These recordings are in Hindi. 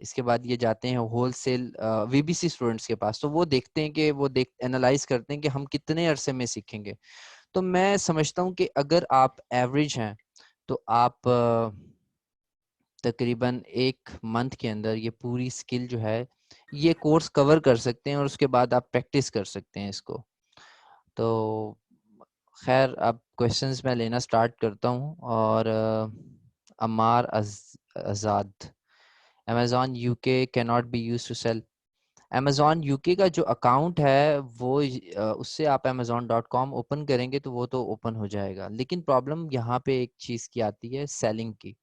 इसके बाद ये जाते हैं होलसेल वीबीसी स्टूडेंट्स के पास, तो वो देखते हैं कि वो एनालाइज करते हैं कि हम कितने अरसे में सीखेंगे। तो मैं समझता हूँ कि अगर आप एवरेज हैं तो आप तकरीबन 1 मंथ के अंदर ये पूरी स्किल जो है ये कोर्स कवर कर सकते हैं और उसके बाद आप प्रैक्टिस कर सकते हैं इसको। तो खैर अब क्वेश्चंस मैं लेना स्टार्ट करता हूँ। और Amar Azad, Amazon UK can not be use to sell. Amazon UK का जो अकाउंट है वो उससे आप amazon.com ओपन करेंगे तो वो तो ओपन हो जाएगा, लेकिन प्रॉब्लम यहाँ पे एक चीज़ की आती है, सेलिंग की।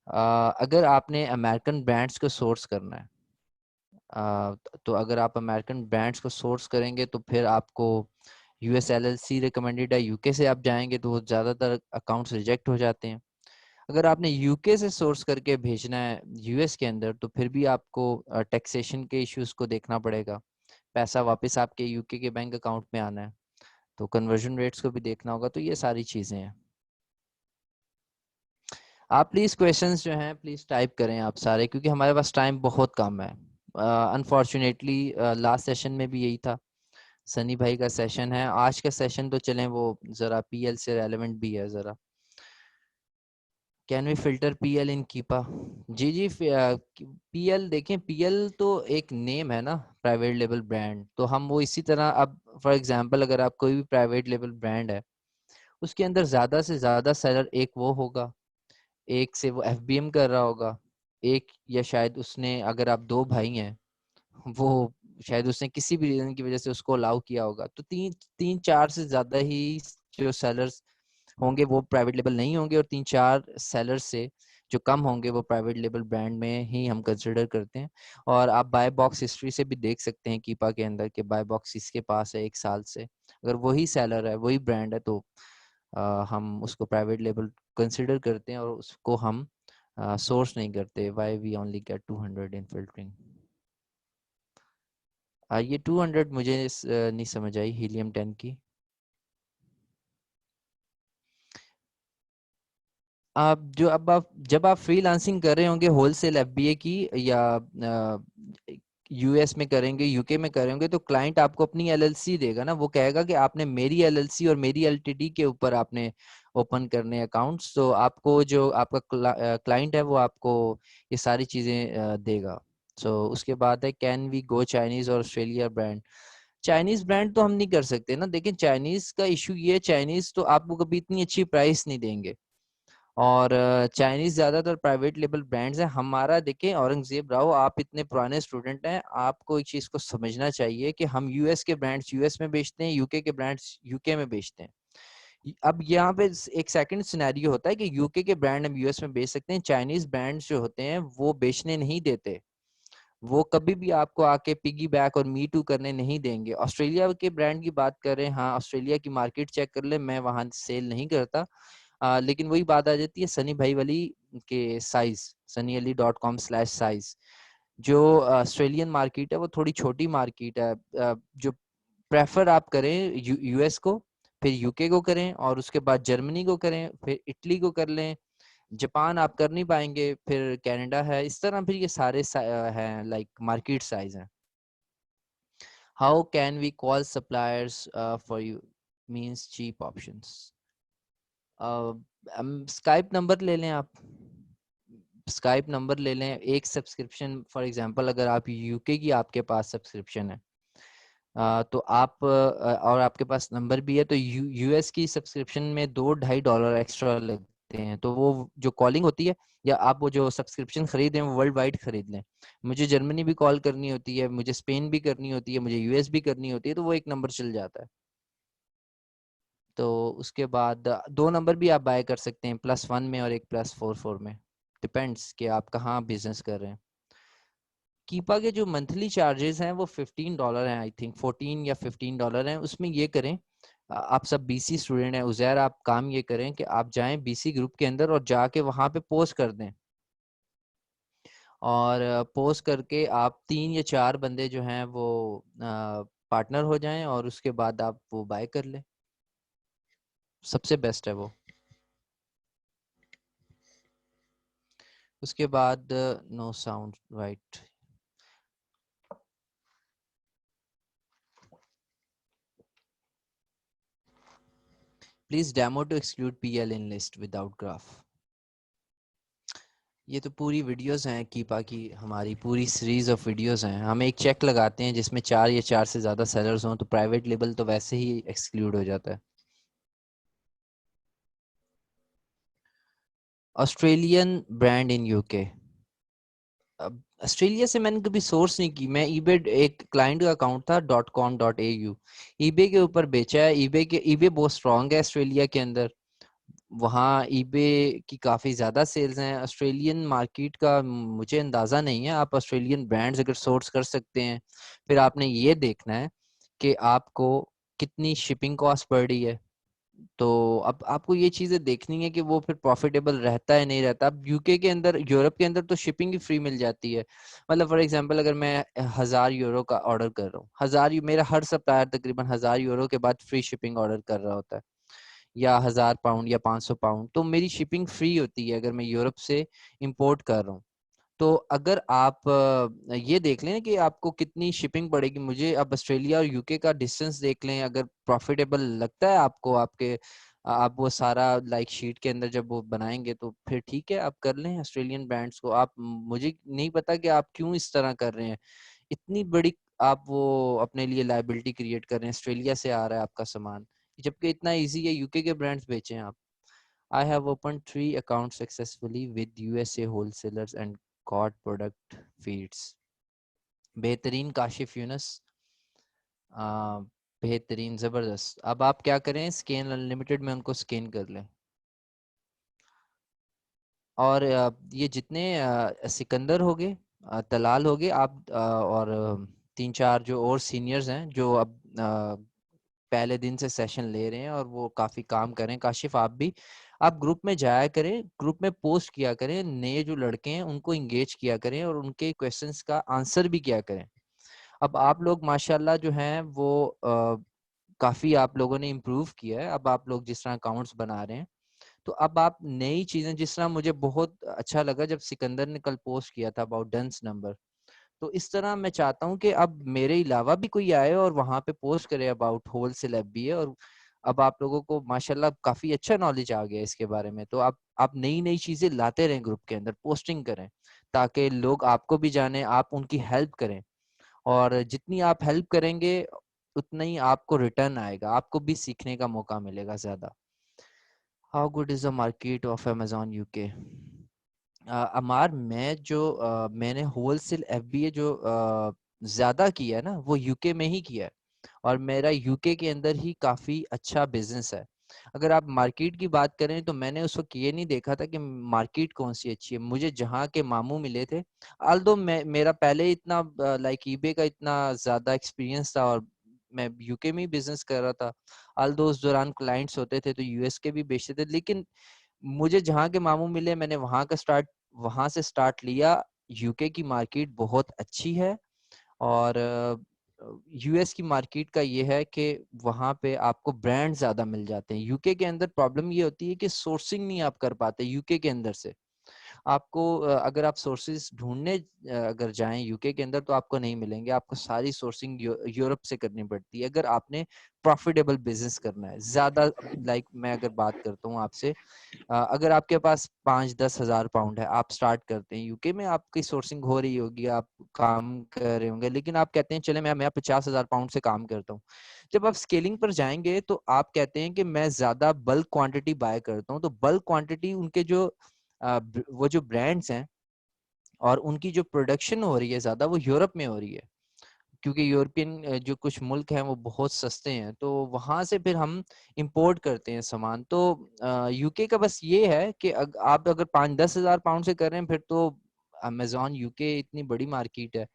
अगर आपने अमेरिकन ब्रांड्स को सोर्स करना है, तो अगर आप अमेरिकन ब्रांड्स को सोर्स करेंगे तो फिर आपको यूएस एलएलसी रिकमेंडेड है, यूके से आप जाएंगे तो ज़्यादातर अकाउंट्स रिजेक्ट हो जाते हैं। अगर आपने यूके से सोर्स करके भेजना है यूएस के अंदर तो फिर भी आपको टैक्सेशन के इश्यूज को देखना पड़ेगा, पैसा वापस आपके यूके के बैंक अकाउंट में आना है, तो कन्वर्जन रेट्स को भी देखना होगा। तो ये सारी चीज़ें हैं। आप प्लीज़ क्वेश्चंस जो हैं प्लीज़ टाइप करें आप सारे, क्योंकि हमारे पास टाइम बहुत कम है। अनफॉर्चुनेटली लास्ट सेशन में भी यही था, सनी भाई का सेशन है आज का सेशन, तो चलें वो ज़रा पीएल से रेलेवेंट भी है ज़रा। Can we filter PL in Keepa? जी जी, पीएल देखें, पीएल तो एक नेम है ना, प्राइवेट लेबल ब्रांड, तो हम वो इसी तरह, अब फॉर एग्जांपल अगर आप कोई भी प्राइवेट लेबल ब्रांड है उसके अंदर ज़्यादा से ज़्यादा सेलर एक वो होगा, एक से वो एफबीएम कर रहा होगा, एक या शायद उसने, अगर आप 2 भाई हैं वो शायद उसने किसी भी रीजन की वजह से उसको अलाउ किया होगा, तो तीन तीन चार से ज्यादा ही जो सेलर्स होंगे वो प्राइवेट लेबल नहीं होंगे, और 3-4 सेलर्स से जो कम होंगे वो प्राइवेट लेबल ब्रांड में ही हम कंसिडर करते हैं। और आप बाय बॉक्स हिस्ट्री से भी देख सकते हैं कीपा के अंदर कि बाय बॉक्स इसके पास है 1 साल से, अगर वही सेलर है वही ब्रांड है तो हम उसको प्राइवेट लेबल कंसिडर करते हैं और उसको हम सोर्स नहीं करते। Why we only get 200 in filtering? ये 200 मुझे नहीं समझ आई हीलियम 10 की। आप जो अब आप जब आप फ्रीलांसिंग कर रहे होंगे होलसेल एफबीए की, या यूएस में करेंगे यूके में करेंगे, तो क्लाइंट आपको अपनी एलएलसी देगा ना, वो कहेगा कि आपने मेरी एलएलसी और मेरी एलटीडी के ऊपर आपने ओपन करने अकाउंट्स, तो आपको जो आपका क्लाइंट है वो आपको ये सारी चीजें देगा। सो उसके बाद है कैन वी गो चाइनीज और ऑस्ट्रेलिया ब्रांड? चाइनीज ब्रांड तो हम नहीं कर सकते ना, देखिए चाइनीज का इशू ये है, चाइनीज तो आपको कभी इतनी अच्छी प्राइस नहीं देंगे, और चाइनीज ज्यादातर प्राइवेट लेबल ब्रांड्स हैं। हमारा देखें औरंगजेब राव, आप इतने पुराने स्टूडेंट हैं, आपको एक चीज को समझना चाहिए कि हम यूएस के ब्रांड्स यूएस में बेचते हैं, यूके के ब्रांड्स यूके में बेचते हैं। अब यहाँ पे एक सेकंड सिनेरियो होता है कि यूके के ब्रांड हम यूएस में बेच सकते हैं, चाइनीज ब्रांड्स जो होते हैं वो बेचने नहीं देते, वो कभी भी आपको आके पिगी बैक और मी टू करने नहीं देंगे। ऑस्ट्रेलिया के ब्रांड की बात करें, हाँ ऑस्ट्रेलिया की मार्केट चेक कर ले, मैं वहां सेल नहीं करता, लेकिन वही बात आ जाती है सनी भाई वाली के साइज, sunnyali.com/size। जो ऑस्ट्रेलियन मार्केट है वो थोड़ी छोटी मार्केट है, जो प्रेफर आप करें यूएस को, फिर यूके को करें, और उसके बाद जर्मनी को करें, फिर इटली को कर लें, जापान आप कर नहीं पाएंगे, फिर कनाडा है, इस तरह फिर ये सारे हैं लाइक मार्केट साइज हैं। How can we call suppliers for you means cheap options? Skype number ले लें आप, स्काइप नंबर ले लें, एक सब्सक्रिप्शन फॉर एग्जांपल अगर आप यूके की आपके पास सब्सक्रिप्शन है, तो आप और आपके पास नंबर भी है, तो यूएस की सब्सक्रिप्शन में $2-2.5 एक्स्ट्रा लगते हैं, तो वो जो कॉलिंग होती है, या आप वो जो सब्सक्रिप्शन खरीदें वो वर्ल्ड वाइड खरीद लें। मुझे जर्मनी भी कॉल करनी होती है, मुझे स्पेन भी करनी होती है, मुझे यूएस भी करनी होती है, तो वो एक नंबर चल जाता है। तो उसके बाद 2 नंबर भी आप बाय कर सकते हैं, +1 में और एक +44 में, डिपेंड्स कि आप कहाँ बिजनेस कर रहे हैं। कीपा के जो मंथली चार्जेस हैं वो $15 हैं, आई थिंक 14 या $15 हैं। उसमें ये करें, आप सब बीसी स्टूडेंट हैं, उज़ैर आप काम ये करें कि आप जाएं बीसी ग्रुप के अंदर और जाके वहां पे पोस्ट कर दें, और पोस्ट करके आप 3 या 4 बंदे जो हैं वो पार्टनर हो जाएं, और उसके बाद आप वो बाय कर लें, सबसे बेस्ट है वो। उसके बाद no sound right. Please demo to exclude PL in list without graph. ये तो पूरी वीडियोस हैं कीपा की, हमारी पूरी सीरीज ऑफ वीडियोस हैं। हम एक चेक लगाते हैं जिसमें 4 या 4 से ज़्यादा सेलर्स हों तो प्राइवेट लेबल तो वैसे ही एक्सक्लूड हो जाता है। Australian brand in UK. अब ऑस्ट्रेलिया से मैंने कभी सोर्स नहीं की। मैं ईबे, एक क्लाइंट का अकाउंट था .com.au, ईबे के ऊपर बेचा है। ईबे बहुत स्ट्रांग है ऑस्ट्रेलिया के अंदर। वहाँ ईबे की काफ़ी ज़्यादा सेल्स हैं। ऑस्ट्रेलियन मार्केट का मुझे अंदाज़ा नहीं है। आप ऑस्ट्रेलियन ब्रांड्स अगर सोर्स कर सकते हैं, फिर आपने ये देखना है कि आपको कितनी शिपिंग कॉस्ट पड़ रही है। तो अब आपको ये चीजें देखनी है कि वो फिर प्रॉफिटेबल रहता है नहीं रहता। अब यूके के अंदर, यूरोप के अंदर तो शिपिंग ही फ्री मिल जाती है। मतलब फॉर एग्जांपल अगर मैं 1000 यूरो का ऑर्डर कर रहा हूँ, मेरा हर सप्लायर तकरीबन 1000 यूरो के बाद फ्री शिपिंग ऑर्डर कर रहा होता है, या 1000 पाउंड या 500 पाउंड, तो मेरी शिपिंग फ्री होती है अगर मैं यूरोप से इंपोर्ट कर रहा हूँ। तो अगर आप ये देख लें कि आपको कितनी शिपिंग पड़ेगी, मुझे अब ऑस्ट्रेलिया और यूके का डिस्टेंस देख लें। अगर प्रॉफिटेबल लगता है आपको, आप वो सारा लाइक शीट के अंदर जब वो बनाएंगे तो फिर ठीक है, आप कर लें ऑस्ट्रेलियन ब्रांड्स को। आप, मुझे नहीं पता कि आप क्यों इस तरह कर रहे हैं, इतनी बड़ी आप वो अपने लिए लाइबिलिटी क्रिएट कर रहे हैं। ऑस्ट्रेलिया से आ रहा है आपका सामान, जबकि इतना इजी है यूके के ब्रांड्स बेचें आप। I have opened 3 accounts successfully with USA wholesalers and got product feeds. बेहतरीन काशिफ यूनस, आ, बेहतरीन जबरदस्त। अब आप क्या करें, स्कैन अनलिमिटेड में उनको स्कैन कर लें। और ये जितने सिकंदर हो गए, तलाल हो गए, आप और 3-4 जो और सीनियर्स हैं जो अब पहले दिन से सेशन ले रहे हैं और वो काफी काम करें। काशिफ आप भी, आप ग्रुप में जाया करें, ग्रुप में पोस्ट किया करें, नए जो लड़के हैं उनको इंगेज किया करें और उनके क्वेश्चंस का आंसर भी किया करें। अब आप लोग माशाल्लाह जो हैं वो काफी आप लोगों ने इम्प्रूव किया है। अब आप लोग जिस तरह अकाउंट्स बना रहे हैं, तो अब आप नई चीजें, जिस तरह मुझे बहुत अच्छा लगा जब सिकंदर ने कल पोस्ट किया था अबाउट डंस नंबर, तो इस तरह मैं चाहता हूँ कि अब मेरे अलावा भी कोई आए और वहां पे पोस्ट करे अबाउट होलसेल एफबीए। और अब आप लोगों को माशाल्लाह काफी अच्छा नॉलेज आ गया इसके बारे में, तो आप नई नई चीजें लाते रहें, ग्रुप के अंदर पोस्टिंग करें ताकि लोग आपको भी जाने, आप उनकी हेल्प करें। और जितनी आप हेल्प करेंगे उतना ही आपको रिटर्न आएगा, आपको भी सीखने का मौका मिलेगा ज्यादा। How good is the market of Amazon UK? Amar, मैंने होलसेल एफबीए जो ज्यादा किया है ना, वो यूके में ही किया है। और मेरा यूके के अंदर ही काफी अच्छा बिजनेस है। अगर आप मार्केट की बात करें तो मैंने उस वक्त ये नहीं देखा था कि मार्केट कौन सी अच्छी है। मुझे जहाँ के मामू मिले थे, आल्दो मेरा पहले इतना लाइक ईबे का इतना ज्यादा एक्सपीरियंस था और मैं यूके में ही बिजनेस कर रहा था। आल्दो उस दौरान क्लाइंट्स होते थे तो यूएस के भी बेचते थे, लेकिन मुझे जहाँ के मामू मिले मैंने वहां से स्टार्ट लिया। यूके की मार्केट बहुत अच्छी है। और यूएस की मार्केट का ये है कि वहां पे आपको ब्रांड ज्यादा मिल जाते हैं। यूके के अंदर प्रॉब्लम ये होती है कि सोर्सिंग नहीं आप कर पाते यूके के अंदर से। आपको अगर आप सोर्सेज ढूंढने अगर जाएं यूके के अंदर तो आपको नहीं मिलेंगे। आपको सारी सोर्सिंग यूरोप से करनी पड़ती है अगर आपने प्रॉफिटेबल बिजनेस करना है ज्यादा। लाइक मैं अगर बात करता हूँ आपसे, अगर आपके पास 5-10 हज़ार पाउंड है, आप स्टार्ट करते हैं यूके में, आपकी सोर्सिंग हो रही होगी, आप काम कर रहे होंगे, लेकिन आप कहते हैं चले मैं 50 हज़ार पाउंड से काम करता हूँ। जब आप स्केलिंग पर जाएंगे तो आप कहते हैं कि मैं ज्यादा बल्क क्वांटिटी बाय करता हूँ। तो बल्क क्वांटिटी उनके जो वो जो ब्रांड्स हैं और उनकी जो प्रोडक्शन हो रही है ज्यादा, वो यूरोप में हो रही है, क्योंकि यूरोपियन जो कुछ मुल्क हैं वो बहुत सस्ते हैं, तो वहां से फिर हम इंपोर्ट करते हैं सामान। तो यूके का बस ये है कि आप अगर 5-10 हज़ार पाउंड से कर रहे हैं फिर तो अमेजोन यूके इतनी बड़ी मार्केट है।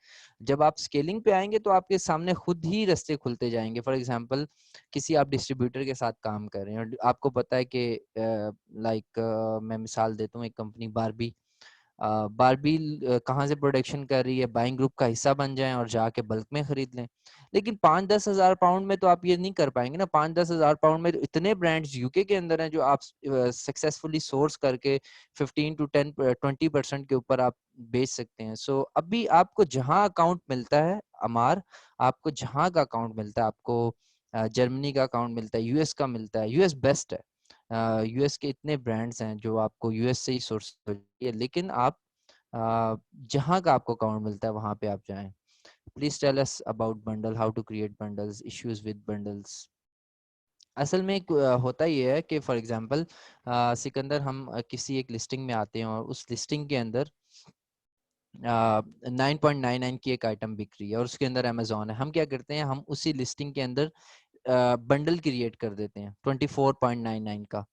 जब आप स्केलिंग पे आएंगे तो आपके सामने खुद ही रास्ते खुलते जाएंगे। फॉर एग्जांपल, किसी आप डिस्ट्रीब्यूटर के साथ काम कर रहे हैं और आपको पता है कि लाइक मैं मिसाल देता हूँ, एक कंपनी बारबी, बारबील कहाँ से प्रोडक्शन कर रही है, बाइंग ग्रुप का हिस्सा बन जाएं और जाके बल्क में खरीद लें। लेकिन 5-10 हजार पाउंड में तो आप ये नहीं कर पाएंगे ना। 5-10 हजार पाउंड में तो इतने ब्रांड्स यूके के अंदर हैं जो आप सक्सेसफुली सोर्स करके 15 to 20% के ऊपर आप बेच सकते हैं। सो अभी आपको जहां अकाउंट मिलता है अमार, आपको जहां का अकाउंट मिलता है, आपको जर्मनी का अकाउंट मिलता है, यूएस का मिलता है, यूएस बेस्ट है। यूएस के इतने ब्रांड्स हैं जो आपको यूएस से ही सोर्स है, लेकिन आप जहां का आपको अकाउंट मिलता है वहां पे आप जाएं। Please tell us about bundle, how to create bundles, issues with bundles. असल में होता ये है कि फॉर एग्जांपल सिकंदर, हम किसी एक लिस्टिंग में आते हैं और उस लिस्टिंग के अंदर 9.99 की एक आइटम बिक रही है और उसके अंदर अमेजोन है। हम क्या करते हैं, हम उसी लिस्टिंग के अंदर बंडल क्रिएट कर देते हैं 24.99 का,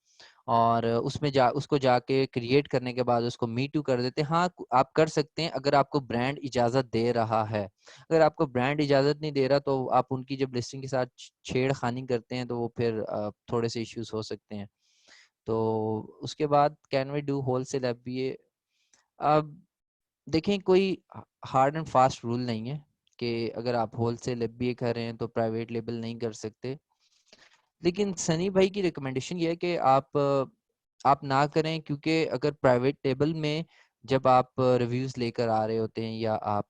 और उसमें उसको जाके क्रिएट करने के बाद उसको मी टू कर देते हैं। हाँ, आप कर सकते हैं अगर आपको ब्रांड इजाजत दे रहा है। अगर आपको ब्रांड इजाजत नहीं दे रहा तो आप उनकी जब लिस्टिंग के साथ छेड़खानी करते हैं तो वो फिर थोड़े से इश्यूज हो सकते हैं। तो उसके बाद can we do wholesale FBA? अब देखें, कोई हार्ड एंड फास्ट रूल नहीं है कि अगर आप होलसेल एफबीए कर रहे हैं तो प्राइवेट लेबल नहीं कर सकते। लेकिन सनी भाई की रिकमेंडेशन ये है कि आप ना करें, क्योंकि अगर प्राइवेट लेबल में जब आप रिव्यूज लेकर आ रहे होते हैं या आप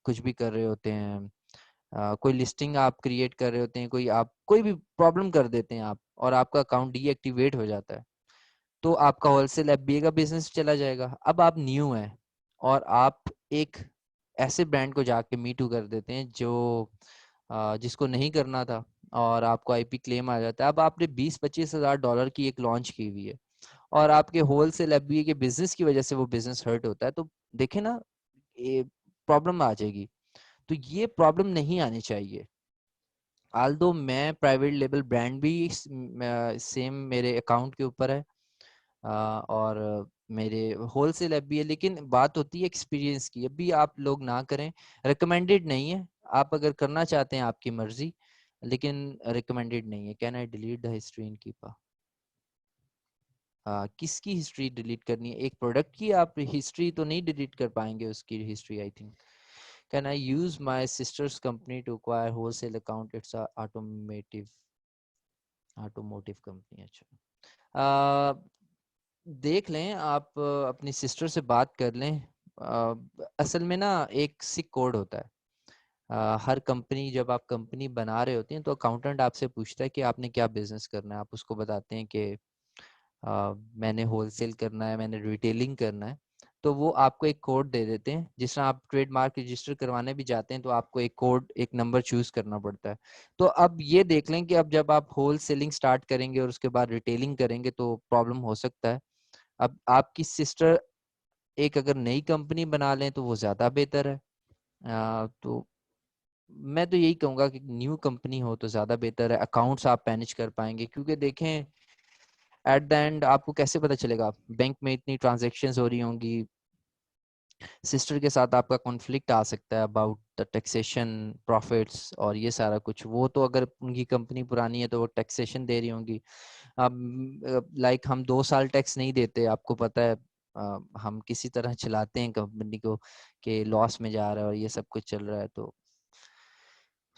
कुछ भी कर रहे होते हैं, कोई लिस्टिंग आप क्रिएट कर रहे होते हैं, आप कोई भी प्रॉब्लम कर देते हैं आप, और आपका अकाउंट डीएक्टिवेट हो जाता है, तो आपका होलसेल एफबीए का बिजनेस चला जाएगा। अब आप न्यू हैं और आप एक ऐसे ब्रांड को जाके मी टू कर देते हैं जो जिसको नहीं करना था, और आपको आईपी क्लेम आ जाता है। अब आपने 20-25 हजार डॉलर की एक लॉन्च की हुई है और आपके होलसेल एफबीए के बिजनेस की वजह से वो बिजनेस हर्ट होता है, तो देखे ना, ये प्रॉब्लम आ जाएगी। तो ये प्रॉब्लम नहीं आनी चाहिए। आल्दो मैं प्राइवेट लेबल ब्रांड भी सेम मेरे अकाउंट के ऊपर है और मेरे होलसेल ऐप भी है, लेकिन बात होती है एक्सपीरियंस की। अभी आप लोग ना करें, रिकमेंडेड नहीं है। आप अगर करना चाहते हैं आपकी मर्जी, लेकिन रिकमेंडेड नहीं है। Can I delete the history in Keepa? किसकी हिस्ट्री डिलीट करनी है? एक प्रोडक्ट की आप हिस्ट्री तो नहीं डिलीट कर पाएंगे, उसकी history I think. Can I use my sister's company to acquire wholesale account? It's automotive company. अच्छा, देख लें आप, अपनी सिस्टर से बात कर लें। असल में ना एक सिक कोड होता है। हर कंपनी, जब आप कंपनी बना रहे होते हैं तो अकाउंटेंट आपसे पूछता है कि आपने क्या बिजनेस करना है। आप उसको बताते हैं कि मैंने होलसेल करना है, मैंने रिटेलिंग करना है। तो वो आपको एक कोड दे देते हैं। जिस तरह आप ट्रेडमार्क रजिस्टर करवाने भी जाते हैं तो आपको एक कोड, एक नंबर चूज करना पड़ता है। तो अब ये देख लें कि अब जब आप होल सेलिंग स्टार्ट करेंगे और उसके बाद रिटेलिंग करेंगे तो प्रॉब्लम हो सकता है। अब आपकी सिस्टर एक अगर नई कंपनी बना लें तो वो ज्यादा बेहतर है। तो मैं तो यही कहूंगा कि न्यू कंपनी हो तो ज्यादा बेहतर है। अकाउंट्स आप मैनेज कर पाएंगे, क्योंकि देखें एट द एंड आपको कैसे पता चलेगा? बैंक में इतनी ट्रांजैक्शंस हो रही होंगी, सिस्टर के साथ आपका कॉन्फ्लिक्ट आ सकता है अबाउट द टैक्सेशन, प्रॉफिट्स और ये सारा कुछ। वो तो अगर उनकी कंपनी पुरानी है तो वो टैक्सेशन दे रही होंगी। अब लाइक हम 2 साल टैक्स नहीं देते, आपको पता है। हम किसी तरह चलाते हैं कंपनी को कि लॉस में जा रहा है और ये सब कुछ चल रहा है। तो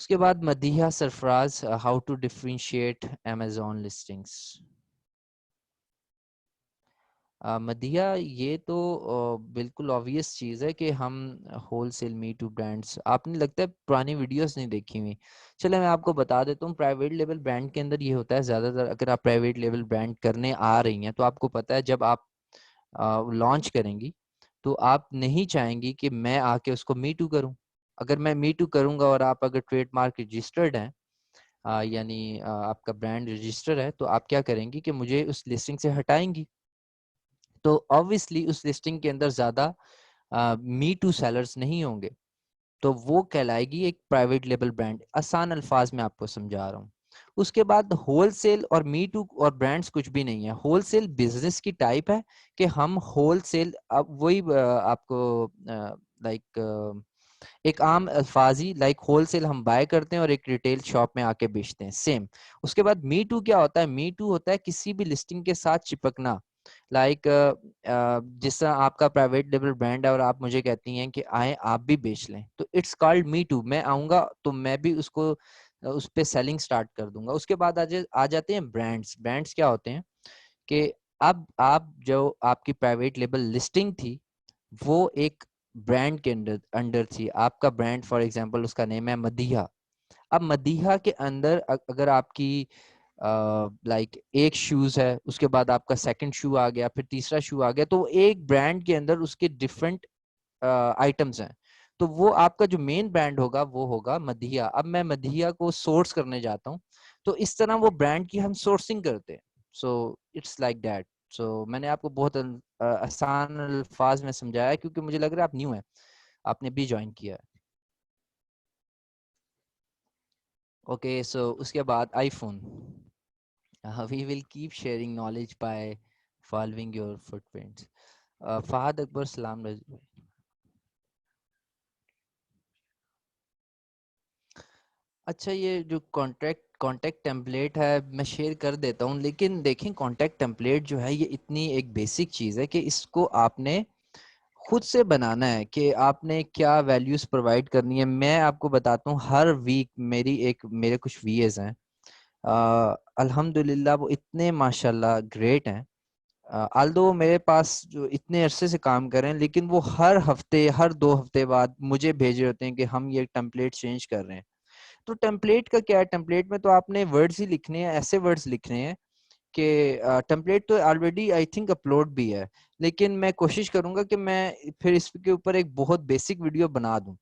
उसके बाद Madiha Sarfaraz, how to differentiate Amazon listings. Madiha, ये तो बिल्कुल ऑब्वियस चीज़ है कि हम होलसेल मी टू ब्रांड्स, आपने लगता है पुरानी वीडियोस नहीं देखी हुई। चलो मैं आपको बता देता हूँ, प्राइवेट लेवल ब्रांड के अंदर ये होता है ज़्यादातर। अगर आप प्राइवेट लेवल ब्रांड करने आ रही हैं तो आपको पता है जब आप लॉन्च करेंगी तो आप नहीं चाहेंगी कि मैं आके उसको मी टू करूँ। अगर मैं मी टू करूँगा और आप अगर ट्रेडमार्क रजिस्टर्ड हैं, यानी आपका ब्रांड रजिस्टर है, तो आप क्या करेंगी कि मुझे उस लिस्टिंग से हटाएंगी। तो ऑब्वियसली उस लिस्टिंग के अंदर ज्यादा मी टू सेलर्स नहीं होंगे, तो वो कहलाएगी एक प्राइवेट लेबल ब्रांड। आसान अल्फाज में आपको समझा रहा हूँ। उसके बाद होलसेल और मी टू और ब्रांड्स कुछ भी नहीं है। होलसेल बिजनेस की टाइप है कि हम होलसेल, अब वही आपको लाइक एक आम अल्फाजी, लाइक होलसेल हम बाय करते हैं और एक रिटेल शॉप में आके बेचते हैं, सेम। उसके बाद मी टू क्या होता है? मी टू होता है किसी भी लिस्टिंग के साथ चिपकना। लाइक जिस तरह आपका प्राइवेट लेवल ब्रांड है और आप मुझे कहती हैं कि आए आप भी बेच लें, तो इट्स कॉल्ड मी टू। मैं आऊंगा तो मैं भी उसको उस पे सेलिंग स्टार्ट कर दूंगा। उसके बाद आ जाते हैं ब्रांड्स। ब्रांड्स क्या होते हैं कि अब आप जो आपकी प्राइवेट लेवल लिस्टिंग थी वो एक ब्रांड के अंडर अंडर थी। आपका ब्रांड फॉर एग्जांपल उसका नेम है मदीहा। अब मदीहा के अंदर अगर आपकी लाइक एक शूज है, उसके बाद आपका सेकंड शू आ गया, फिर तीसरा शू आ गया, तो एक ब्रांड के अंदर उसके डिफरेंट आइटम्स हैं। तो वो आपका जो मेन ब्रांड होगा वो होगा मदीहा। अब मैं मदीहा को सोर्स करने जाता हूँ, तो इस तरह वो ब्रांड की हम सोर्सिंग करते हैं। So it's like that. So मैंने आपको बहुत आसान अल्फाज में समझाया क्योंकि मुझे लग रहा है आप न्यू है, आपने भी ज्वाइन किया है। ओके, सो उसके बाद iPhone. We will keep sharing knowledge by following your footprints. Fahad Akbar सलाम रजी। अच्छा, ये जो कॉन्टैक्ट टेम्पलेट है मैं शेयर कर देता हूँ, लेकिन देखें कॉन्टैक्ट टेम्पलेट जो है ये इतनी एक बेसिक चीज़ है कि इसको आपने खुद से बनाना है कि आपने क्या वैल्यूज प्रोवाइड करनी है। मैं आपको बताता हूँ, हर वीक मेरे कुछ वीएस हैं, अल्हम्दुलिल्लाह वो इतने माशाल्लाह ग्रेट हैं। आल्दो मेरे पास जो इतने अरसे से काम कर रहे हैं, लेकिन वो हर हफ्ते हर 2 हफ्ते बाद मुझे भेजे होते हैं कि हम ये टेम्पलेट चेंज कर रहे हैं। तो टेम्पलेट का क्या है, टेम्पलेट में तो आपने वर्ड्स ही लिखने हैं, ऐसे वर्ड्स लिखने हैं कि टेम्पलेट तो ऑलरेडी आई थिंक अपलोड भी है, लेकिन मैं कोशिश करूंगा कि मैं फिर इसके ऊपर एक बहुत बेसिक वीडियो बना दूं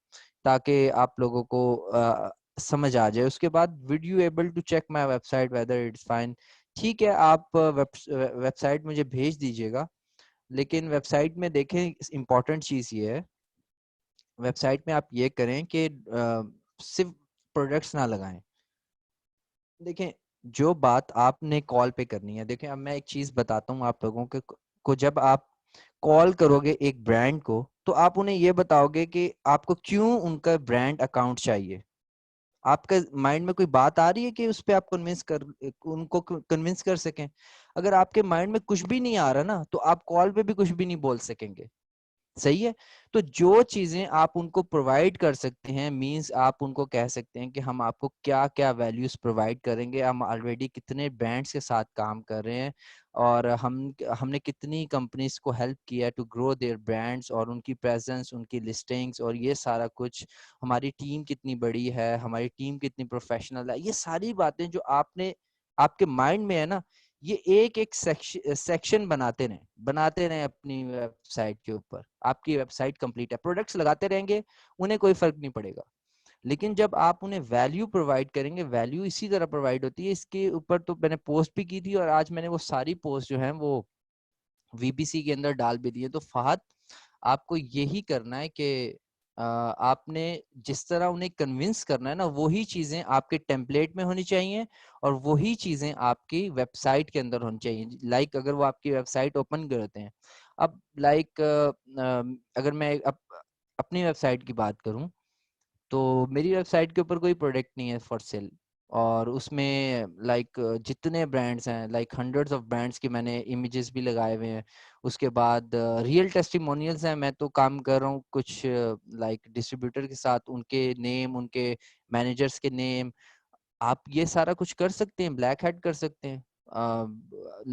ताकि आप लोगों को समझ आ जाए। उसके बाद video able to check my website whether it's fine. ठीक है, आप वेबसाइट मुझे भेज दीजिएगा, लेकिन वेबसाइट में देखें इम्पोर्टेंट चीज़ ये है, वेबसाइट में आप ये करें कि सिर्फ प्रोडक्ट्स ना लगाएं। देखें, जो बात आपने कॉल पे करनी है, देखें अब मैं एक चीज बताता हूँ आप लोगों को जब आप कॉल करोगे एक ब्रांड को, तो आप उन्हें ये बताओगे कि आपको क्यों उनका ब्रांड अकाउंट चाहिए। आपका माइंड में कोई बात आ रही है कि उस पे आप उनको कन्विंस कर सकें। अगर आपके माइंड में कुछ भी नहीं आ रहा ना, तो आप कॉल पे भी कुछ भी नहीं बोल सकेंगे। सही है। तो जो चीजें आप उनको प्रोवाइड कर सकते हैं, मींस आप उनको कह सकते हैं कि हम आपको क्या क्या वैल्यूज प्रोवाइड करेंगे, हम ऑलरेडी कितने ब्रांड्स के साथ काम कर रहे हैं, और हमने कितनी कंपनीज को हेल्प किया टू ग्रो देयर ब्रांड्स, और उनकी प्रेजेंस, उनकी लिस्टिंग्स, और ये सारा कुछ, हमारी टीम कितनी बड़ी है, हमारी टीम कितनी प्रोफेशनल है। ये सारी बातें जो आपने आपके माइंड में है ना, ये एक एक सेक्शन बनाते रहे अपनी वेबसाइट के ऊपर। आपकी वेबसाइट कंप्लीट है, प्रोडक्ट्स लगाते रहेंगे, उन्हें कोई फर्क नहीं पड़ेगा। लेकिन जब आप उन्हें वैल्यू प्रोवाइड करेंगे, वैल्यू इसी तरह प्रोवाइड होती है। इसके ऊपर तो मैंने पोस्ट भी की थी, और आज मैंने वो सारी पोस्ट जो है वो वीबीसी के अंदर डाल भी दिए। तो फहद, आपको यही करना है कि आपने जिस तरह उन्हें कन्विंस करना है ना, वही चीजें आपके टेम्पलेट में होनी चाहिए, और वही चीजें आपकी वेबसाइट के अंदर होनी चाहिए। लाइक अगर वो आपकी वेबसाइट ओपन करते हैं, अब लाइक अगर मैं अपनी वेबसाइट की बात करूं, तो मेरी वेबसाइट के ऊपर कोई प्रोडक्ट नहीं है फॉर सेल, और उसमें लाइक जितने ब्रांड्स हैं, लाइक हंड्रेड्स ऑफ ब्रांड्स के मैंने इमेजेस भी लगाए हुए हैं। उसके बाद रियल टेस्टिमोनियल्स हैं। मैं तो काम कर रहा हूँ कुछ लाइक डिस्ट्रीब्यूटर के साथ, उनके नेम, उनके मैनेजर्स के नेम, आप ये सारा कुछ कर सकते हैं, ब्लैक हैट कर सकते हैं।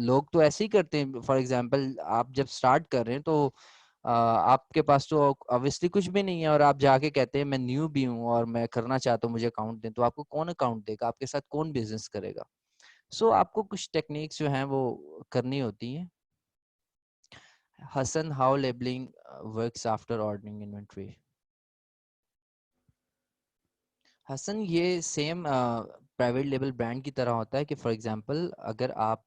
लोग तो ऐसे ही करते हैं। फॉर एग्जांपल, आप जब स्टार्ट कर रहे हैं तो आपके पास तो ऑब्वियसली कुछ भी नहीं है, और आप जाके कहते हैं मैं न्यू भी हूँ और मैं करना चाहता हूँ, मुझे अकाउंट दें, तो आपको कौन अकाउंट देगा, आपके साथ कौन बिजनेस करेगा। सो आपको कुछ टेक्निक्स जो हैं वो करनी होती हैं। Hasan, how labelling works after ordering inventory. Hasan, ये सेम प्राइवेट लेबल ब्रांड की तरह होता है कि फॉर एग्जांपल अगर आप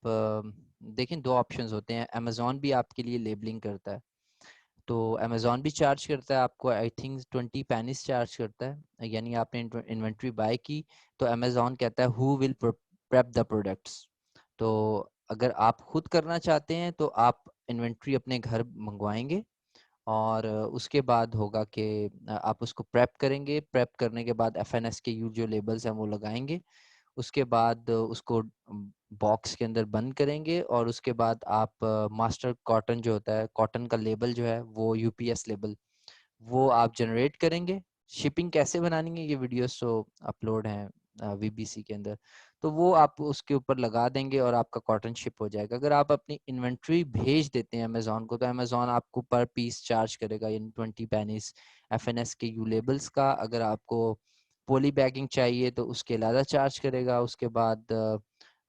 देखें, दो ऑप्शंस होते हैं। अमेजोन भी आपके लिए लेबलिंग करता है, तो अमेजोन भी चार्ज करता है आपको, आई थिंक 20 पेनिस चार्ज करता है। यानी आपने इन्वेंट्री बाय की, तो अमेजोन कहता है who will prep the products. तो अगर आप खुद करना चाहते हैं तो आप इन्वेंट्री अपने घर मंगवाएंगे, और उसके बाद होगा कि आप उसको प्रेप करेंगे। प्रेप करने के बाद एफएनएस के यू जो लेबल्स हैं वो लगाएंगे। उसके बाद उसको बॉक्स के अंदर बंद करेंगे और उसके बाद आप मास्टर कॉटन जो होता है, कॉटन का लेबल जो है वो यूपीएस लेबल, वो आप जनरेट करेंगे। शिपिंग कैसे बनानी है ये वीडियोस तो अपलोड हैं वीबीसी के अंदर, तो वो आप उसके ऊपर लगा देंगे और आपका कॉटन शिप हो जाएगा। अगर आप अपनी इन्वेंट्री भेज देते हैं अमेजोन को, तो अमेजोन आपको पर पीस चार्ज करेगा यानी 20 पेनीज एफएनएस के यू लेबल्स का। अगर आपको पोली बैगिंग चाहिए तो उसके अलग चार्ज करेगा। उसके बाद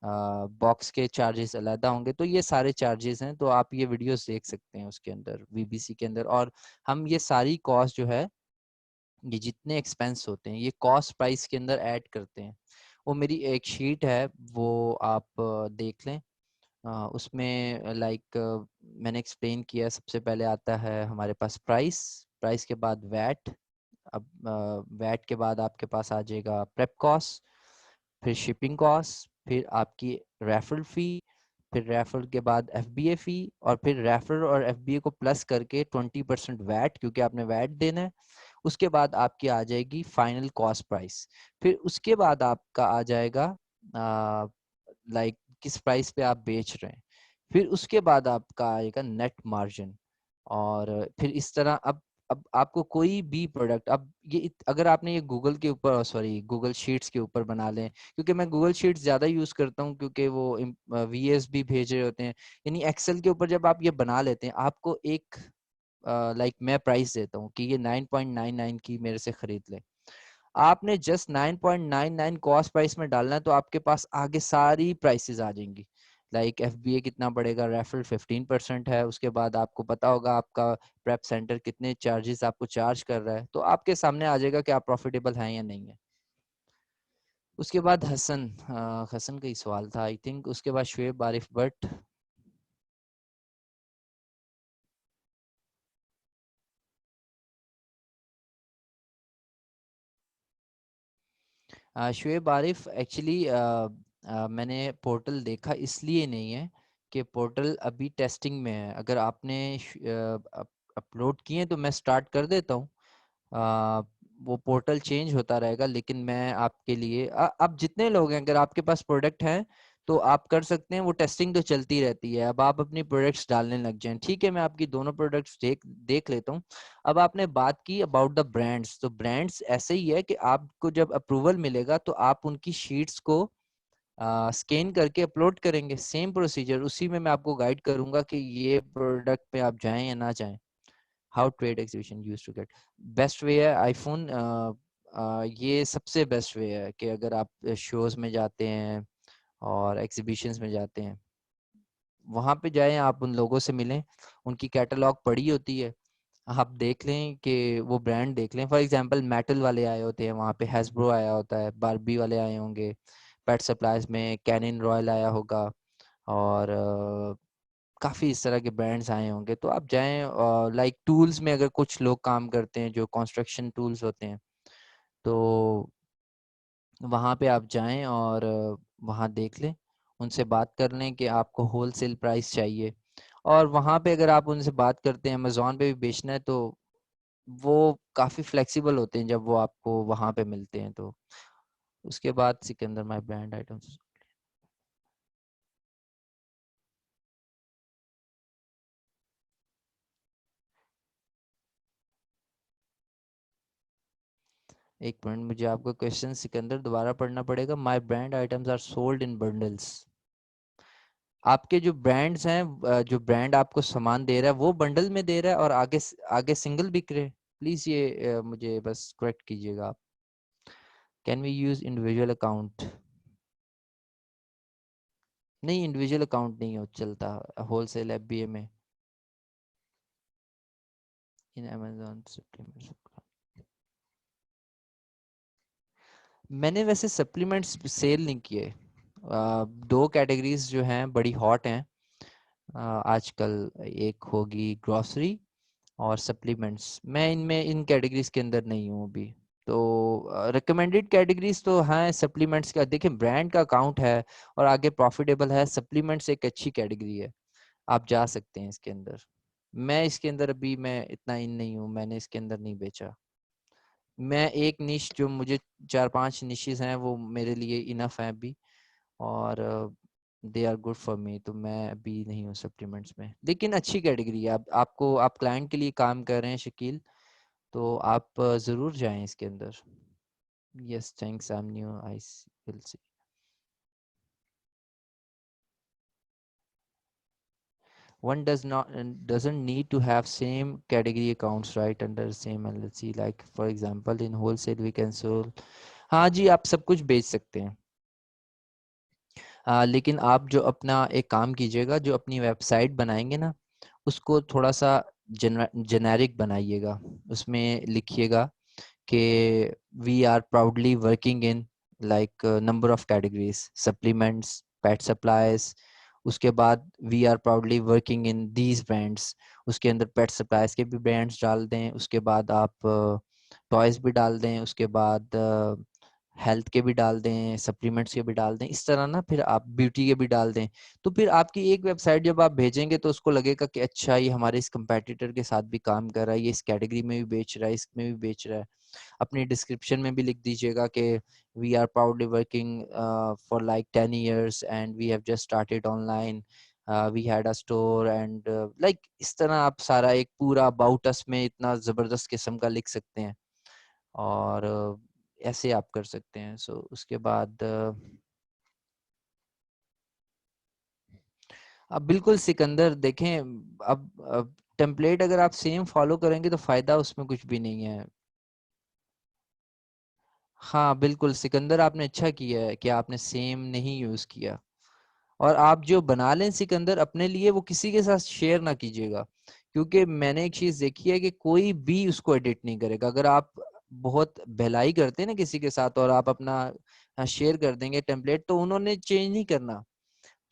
बॉक्स के चार्जेस अलग होंगे। तो ये सारे चार्जेस हैं, तो आप ये वीडियोस देख सकते हैं उसके अंदर वीबीसी के अंदर। और हम ये सारी कॉस्ट जो है, ये जितने एक्सपेंस होते हैं ये कॉस्ट प्राइस के अंदर ऐड करते हैं। वो मेरी एक शीट है, वो आप देख लें। उसमें मैंने एक्सप्लेन किया, सबसे पहले आता है हमारे पास प्राइस, प्राइस के बाद वैट, अब वैट के बाद आपके पास आ जाएगा प्रेप कॉस्ट, फिर शिपिंग कॉस्ट, फिर आपकी रेफरल फी, फिर रेफरल के बाद एफबीए फी, और फिर रेफरल और एफबीए को प्लस करके 20% वैट, क्योंकि आपने वैट देना है। उसके बाद आपकी आ जाएगी फाइनल कॉस्ट प्राइस। फिर उसके बाद आपका आ जाएगा किस प्राइस पे आप बेच रहे हैं। फिर उसके बाद आपका आएगा नेट मार्जिन। और फिर इस तरह अब आपको कोई भी प्रोडक्ट, अब ये अगर आपने ये गूगल के ऊपर, सॉरी गूगल शीट्स के ऊपर बना लें, क्योंकि मैं गूगल शीट्स ज़्यादा यूज़ करता हूँ, क्योंकि वो वीएस भी भेज रहे होते हैं। यानी एक्सेल के ऊपर जब आप ये बना लेते हैं, आपको एक मैं प्राइस देता हूँ कि ये 9.99 की मेरे से खरीद ले। आपने जस्ट 9.99 कॉस्ट प्राइस में डालना है, तो आपके पास आगे सारी प्राइसेस आ जाएंगी। एफबीए कितना पड़ेगा, रेफरल 15% है, उसके बाद आपको पता होगा आपका प्रेप सेंटर कितने चार्जेस आपको चार्ज कर रहा है, तो आपके सामने आ जाएगा कि आप प्रॉफिटेबल हैं या नहीं है। उसके बाद हसन का ही सवाल था आई थिंक। उसके बाद शुएब आरिफ भट्ट। शुएब आरिफ, एक्चुअली मैंने पोर्टल देखा इसलिए नहीं है कि पोर्टल अभी टेस्टिंग में है। अगर आपने अपलोड किए तो मैं स्टार्ट कर देता हूँ। वो पोर्टल चेंज होता रहेगा, लेकिन मैं आपके लिए अब जितने लोग हैं, अगर आपके पास प्रोडक्ट हैं तो आप कर सकते हैं। वो टेस्टिंग तो चलती रहती है, अब आप अपनी प्रोडक्ट्स डालने लग जाएं। ठीक है, मैं आपकी दोनों प्रोडक्ट्स देख लेता हूँ। अब आपने बात की अबाउट द ब्रांड्स, तो ब्रांड्स ऐसे ही है कि आपको जब अप्रूवल मिलेगा तो आप उनकी शीट्स को स्कैन करके अपलोड करेंगे। सेम प्रोसीजर, उसी में मैं आपको गाइड करूंगा कि ये प्रोडक्ट पे आप जाएं या ना जाएं। How trade exhibition use to get, best way है आईफोन। ये सबसे बेस्ट वे है कि अगर आप शोज में जाते हैं और एग्जीबिशंस में जाते हैं, वहां पे जाएं, आप उन लोगों से मिलें, उनकी कैटलॉग पड़ी होती है, आप देख लें कि वो ब्रांड देख लें। फॉर एग्जांपल मेटल वाले आए होते हैं वहाँ पे, हैसब्रो आया होता है, बारबी वाले आए होंगे, पेट सप्लाईज में कैनन रॉयल आया होगा, और काफ़ी इस तरह के ब्रांड्स आए होंगे। तो आप जाएं, टूल्स में अगर कुछ लोग काम करते हैं जो कंस्ट्रक्शन टूल्स होते हैं, तो वहाँ पे आप जाएं और वहाँ देख लें, उनसे बात कर लें कि आपको होलसेल प्राइस चाहिए। और वहाँ पे अगर आप उनसे बात करते हैं, अमेजोन पे भी बेचना है, तो वो काफ़ी फ्लेक्सिबल होते हैं जब वो आपको वहाँ पे मिलते हैं। तो उसके बाद सिकंदर माई ब्रांड आइटम्स, एक मिनट, मुझे आपका क्वेश्चन सिकंदर दोबारा पढ़ना पड़ेगा। My brand items are sold in bundles. आपके जो ब्रांड्स हैं, जो ब्रांड आपको सामान दे रहा है वो बंडल में दे रहा है और आगे आगे सिंगल बिक रहे। प्लीज ये मुझे बस करेक्ट कीजिएगा आप। Can we use individual account? नहीं, इंडिविजुअल अकाउंट नहीं हो चलता होलसेल एफबीए में। इन अमेजोन सप्लीमेंट्स, मैंने वैसे सप्लीमेंट्स सेल नहीं किए। दो कैटेगरीज जो हैं बड़ी हॉट हैं आजकल, एक होगी ग्रोसरी और सप्लीमेंट्स। मैं इनमें इन कैटेगरीज के अंदर नहीं हूँ अभी। तो रिकमेंडेड कैटेगरीज तो हैं सप्लीमेंट्स का। देखिए, ब्रांड का अकाउंट है और आगे प्रॉफिटेबल है, सप्लीमेंट्स एक अच्छी कैटेगरी है, आप जा सकते हैं इसके अंदर। मैं इसके अंदर अभी मैं इतना इन नहीं हूँ, मैंने इसके अंदर नहीं बेचा। मैं एक निश जो मुझे 4-5 निशेस हैं वो मेरे लिए इनफ है अभी, और they are good for me, तो मैं अभी नहीं हूँ सप्लीमेंट्स में, लेकिन अच्छी कैटेगरी है। आप क्लाइंट के लिए काम कर रहे हैं शकील, तो आप ज़रूर जाएं इसके अंदर। Yes thanks, I am new, I will see. One doesn't need to have same category accounts right under same LLC, like for example in wholesale we can sell। हाँ जी, आप सब कुछ बेच सकते हैं, लेकिन आप जो अपना एक काम कीजिएगा, जो अपनी वेबसाइट बनाएंगे ना, उसको थोड़ा सा जेनेरिक बनाइएगा। उसमें लिखिएगा कि we are proudly working in like number of categories, supplements, pet supplies, उसके बाद we are proudly working in these brands, उसके अंदर पेट सप्लाईज के भी ब्रांड्स डाल दें, उसके बाद आप टॉयज भी डाल दें, उसके बाद हेल्थ के भी डाल दें, सप्लीमेंट्स के भी डाल दें, इस तरह ना, फिर आप ब्यूटी के भी डाल दें। तो फिर आपकी एक वेबसाइट जब आप भेजेंगे तो उसको लगेगा कि अच्छा ये हमारे इस कंपेटिटर के साथ भी काम कर रहा है, ये इस कैटेगरी में भी बेच रहा है, इसमें भी बेच रहा है। अपनी डिस्क्रिप्शन में भी लिख दीजिएगा कि we are proudly working for like 10 years and we have just started online, we had a store and like, इस तरह आप सारा एक पूरा अबाउट अस में इतना जबरदस्त किस्म का लिख सकते हैं, और ऐसे आप कर सकते हैं। सो उसके बाद अब बिल्कुल सिकंदर देखें, अब टेम्पलेट अगर आप सेम फॉलो करेंगे तो फायदा उसमें कुछ भी नहीं है। हाँ बिल्कुल सिकंदर, आपने अच्छा किया है कि आपने सेम नहीं यूज किया, और आप जो बना लें सिकंदर अपने लिए, वो किसी के साथ शेयर ना कीजिएगा, क्योंकि मैंने एक चीज देखी है कि कोई भी उसको एडिट नहीं करेगा। अगर आप बहुत भलाई करते हैं ना किसी के साथ और आप अपना शेयर कर देंगे टेम्पलेट, तो उन्होंने चेंज नहीं करना।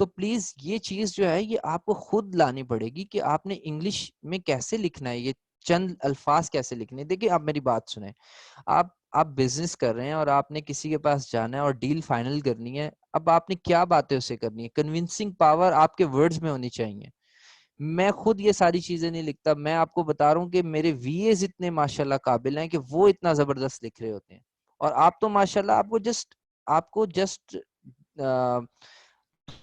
तो प्लीज ये चीज जो है ये आपको खुद लानी पड़ेगी कि आपने इंग्लिश में कैसे लिखना है, ये चंद अल्फाज कैसे लिखने हैं। देखिए आप मेरी बात सुने, आप बिजनेस कर रहे हैं और आपने किसी के पास जाना है और डील फाइनल करनी है, अब आपने क्या बातें उससे करनी है, कन्विंसिंग पावर आपके वर्ड्स में होनी चाहिए। मैं खुद ये सारी चीजें नहीं लिखता, मैं आपको बता रहा हूँ कि मेरे वीएस इतने माशाल्लाह काबिल हैं कि वो इतना जबरदस्त लिख रहे होते हैं, और आप तो माशाल्लाह आपको जस्ट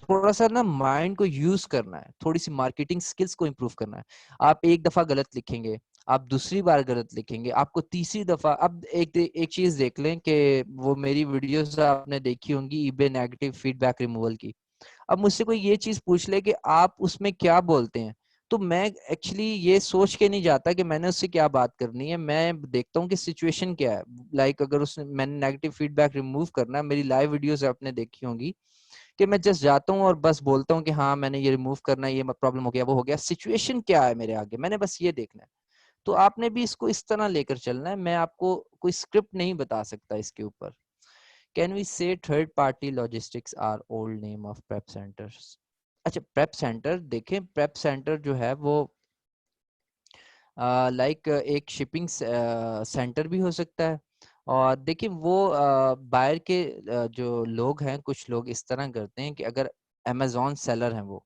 थोड़ा सा ना माइंड को यूज करना है, थोड़ी सी मार्केटिंग स्किल्स को इम्प्रूव करना है। आप एक दफा गलत लिखेंगे, आप दूसरी बार गलत लिखेंगे, आपको तीसरी दफा, अब एक चीज देख लें कि वो मेरी वीडियोस आपने देखी होंगी ईबे नेगेटिव फीडबैक रिमूवल की। अब मुझसे कोई ये चीज पूछ ले कि आप उसमें क्या बोलते हैं, तो मैं एक्चुअली ये सोच के नहीं जाता कि मैंने उससे क्या बात करनी है, मैं देखता हूँ कि सिचुएशन क्या है। लाइक अगर उसने मैंने नेगेटिव फीडबैक रिमूव करना है, मेरी लाइव वीडियोस आपने देखी होंगी कि मैं जस्ट जाता हूँ और बस बोलता हूँ कि हाँ मैंने ये रिमूव करना है, ये प्रॉब्लम हो गया, वो हो गया, सिचुएशन क्या है मेरे आगे, मैंने बस ये देखना है। तो आपने भी इसको इस तरह लेकर चलना है, मैं आपको कोई स्क्रिप्ट नहीं बता सकता इसके ऊपर। Can we say third party logistics are old name of prep centres? अच्छा, प्रेप सेंटर देखें, प्रेप सेंटर जो है वो लाइक एक शिपिंग सेंटर भी हो सकता है। और देखिए वो बायर के जो लोग हैं, कुछ लोग इस तरह करते हैं कि अगर अमेजोन सेलर हैं वो,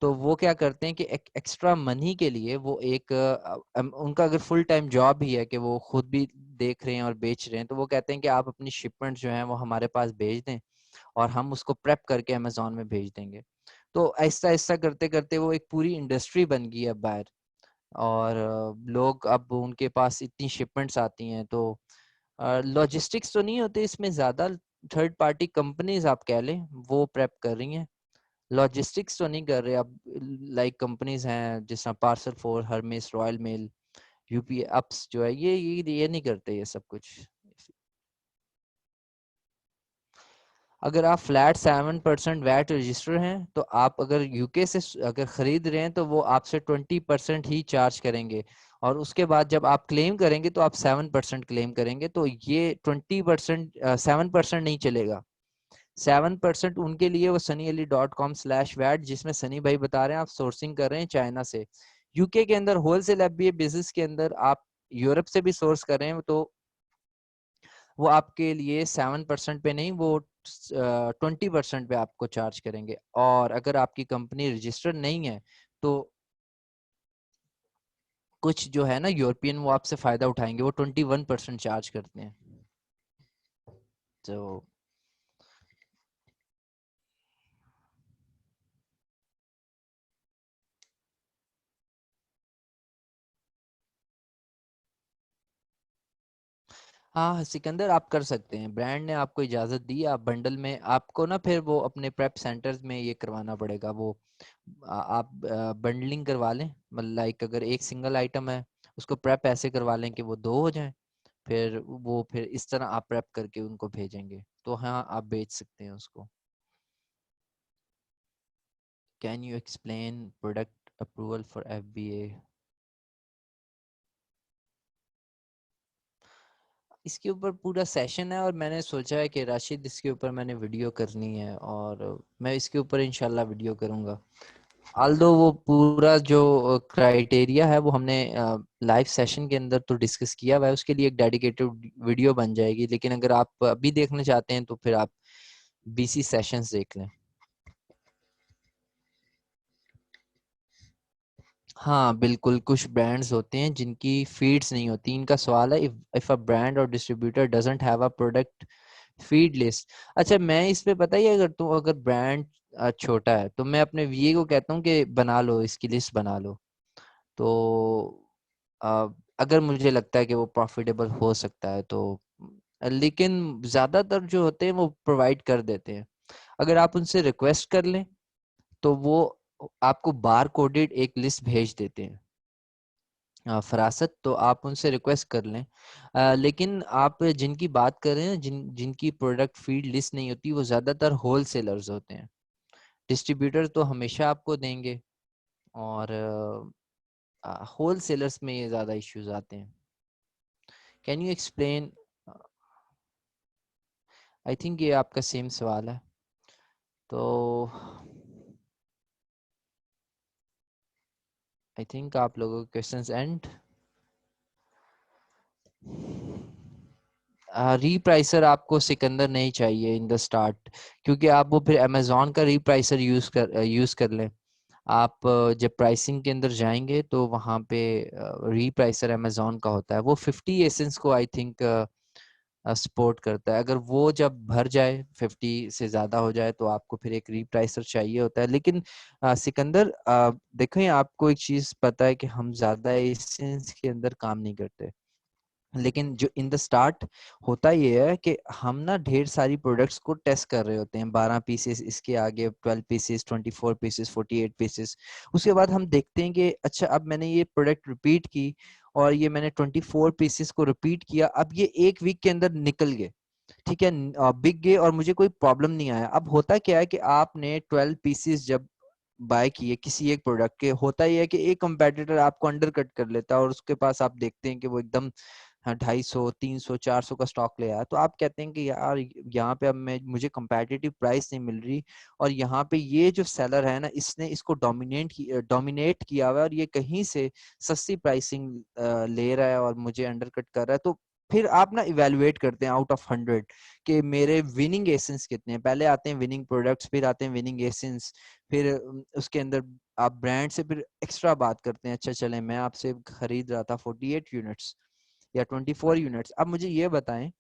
तो वो क्या करते हैं कि एक एक्स्ट्रा मनी के लिए वो उनका अगर फुल टाइम जॉब ही है कि वो खुद भी देख रहे हैं और बेच रहे हैं, तो वो कहते हैं कि आप अपनी शिपमेंट जो है वो हमारे पास भेज दें और हम उसको प्रेप करके अमेजोन में भेज देंगे। तो ऐसा ऐसा करते करते वो एक पूरी इंडस्ट्री बन गई है बाहर, और लोग अब उनके पास इतनी शिपमेंट्स आती हैं, तो लॉजिस्टिक्स तो नहीं होते इसमें ज्यादा, थर्ड पार्टी कंपनीज आप कह लें वो प्रेप कर रही हैं, लॉजिस्टिक्स तो नहीं कर रहे अब। लाइक कंपनीज हैं जिस तरह Parcelforce, Hermes, Royal Mail, UPS जो है, ये नहीं करते ये सब कुछ। अगर आप फ्लैट 7% वैट रजिस्टर हैं, तो आप अगर यूके से अगर खरीद रहे हैं तो वो आपसे 20% ही चार्ज करेंगे, और उसके बाद जब आप क्लेम करेंगे तो आप 7% क्लेम करेंगे। तो ये 20%, 7% नहीं चलेगा। 7% उनके लिए वो sunnyali.com/VAT, जिसमें सनी भाई बता रहे हैं आप सोर्सिंग कर रहे हैं चाइना से, यूके के अंदर होलसेल ऐप भी है, बिजनेस के अंदर आप यूरोप से भी सोर्स कर रहे हैं, तो वो आपके लिए 7% पे नहीं, वो 20% पे आपको चार्ज करेंगे। और अगर आपकी कंपनी रजिस्टर्ड नहीं है तो कुछ जो है ना यूरोपियन, वो आपसे फायदा उठाएंगे, वो 21% चार्ज करते हैं। तो हाँ सिकंदर, आप कर सकते हैं, ब्रांड ने आपको इजाज़त दी, आप बंडल में, आपको ना फिर वो अपने प्रेप सेंटर्स में ये करवाना पड़ेगा, वो आप बंडलिंग करवा लें, मतलब लाइक अगर एक सिंगल आइटम है उसको प्रेप ऐसे करवा लें कि वो दो हो जाएं, फिर वो फिर इस तरह आप प्रेप करके उनको भेजेंगे, तो हाँ आप बेच सकते हैं उसको। Can you explain product approval for FBA? इसके ऊपर पूरा सेशन है, और मैंने सोचा है कि राशिद इसके ऊपर मैंने वीडियो करनी है, और मैं इसके ऊपर इंशाल्लाह वीडियो करूंगा। आल्दो वो पूरा जो क्राइटेरिया है वो हमने लाइव सेशन के अंदर तो डिस्कस किया हुआ है, उसके लिए एक डेडिकेटेड वीडियो बन जाएगी, लेकिन अगर आप अभी देखना चाहते हैं तो फिर आप BC सेशंस देख लें। हाँ बिल्कुल, कुछ ब्रांड्स होते हैं जिनकी फीड्स नहीं होती। इनका सवाल है, इफ अ ब्रांड और distributor doesn't have a product feed list. अच्छा, मैं इस पे पता ही है, अगर ब्रांड छोटा है तो मैं अपने VA को कहता हूँ कि बना लो, इसकी लिस्ट बना लो, तो अ, अगर मुझे लगता है कि वो प्रॉफिटेबल हो सकता है तो, लेकिन ज्यादातर जो होते हैं वो प्रोवाइड कर देते हैं। अगर आप उनसे रिक्वेस्ट कर लें तो वो आपको बार कोडेड एक लिस्ट भेज देते हैं, फरासत, तो आप उनसे रिक्वेस्ट कर लें। लेकिन आप जिनकी बात कर रहे हैं, जिनकी प्रोडक्ट फीड लिस्ट नहीं होती, वो ज़्यादातर होल सेलर्स होते हैं। डिस्ट्रीब्यूटर तो हमेशा आपको देंगे, और होल सेलर्स में ये ज़्यादा इश्यूज आते हैं। Can you explain? I think ये आपका सेम सवाल है, तो आई थिंक आप लोगों के क्वेश्चंस एंड। रीप्राइसर आपको सिकंदर नहीं चाहिए इन द स्टार्ट, क्योंकि आप वो फिर अमेजोन का रीप्राइसर यूज कर लें। आप जब प्राइसिंग के अंदर जाएंगे तो वहाँ पे रीप्राइसर अमेजोन का होता है, वो 50 एसेंस को आई थिंक सपोर्ट करता है। अगर वो जब भर जाए, 50 से ज़्यादा हो जाए, तो आपको फिर एक रीप्राइसर चाहिए होता है। लेकिन सिकंदर, देखें, आपको एक चीज़ पता है कि हम ज़्यादा एसेंस के अंदर काम नहीं करते, लेकिन जो इन द स्टार्ट होता ये है कि हम ना ढेर सारी प्रोडक्ट्स को टेस्ट कर रहे होते हैं, 12 पीसेस, इसके आगे 12 पीसेस, 24 पीसेस, 48 पीसेस। उसके बाद हम देखते हैं कि अच्छा, अब मैंने ये प्रोडक्ट रिपीट की, और ये मैंने 24 पीसेस को रिपीट किया, अब ये एक वीक के अंदर निकल गए, ठीक है, बिक गए, और मुझे कोई प्रॉब्लम नहीं आया। अब होता क्या है कि आपने 12 पीसेस जब बाय किए किसी एक प्रोडक्ट के, होता ही है कि एक कंपेटिटर आपको अंडर कट कर लेता है, और उसके पास आप देखते हैं कि वो एकदम, हाँ, 250, 300, 400 का स्टॉक ले आया, तो आप कहते हैं कि यार यहाँ पे अब मुझे कंपेटिटिव प्राइस नहीं मिल रही, और यहाँ पे ये जो सेलर है ना, इसने इसको डोमिनेट किया हुआ है, और ये कहीं से सस्ती प्राइसिंग ले रहा है और मुझे अंडरकट कर रहा है। तो फिर आप ना इवेलुएट करते हैं आउट ऑफ 100 कि मेरे विनिंग एसेंस कितने हैं। पहले आते हैं विनिंग प्रोडक्ट्स, फिर आते हैं विनिंग एसेंस, फिर उसके अंदर आप ब्रांड से फिर एक्स्ट्रा बात करते हैं। अच्छा चले, मैं आपसे खरीद रहा था 48 यूनिट्स या 24 यूनिट्स, अब मुझे ये बताएं,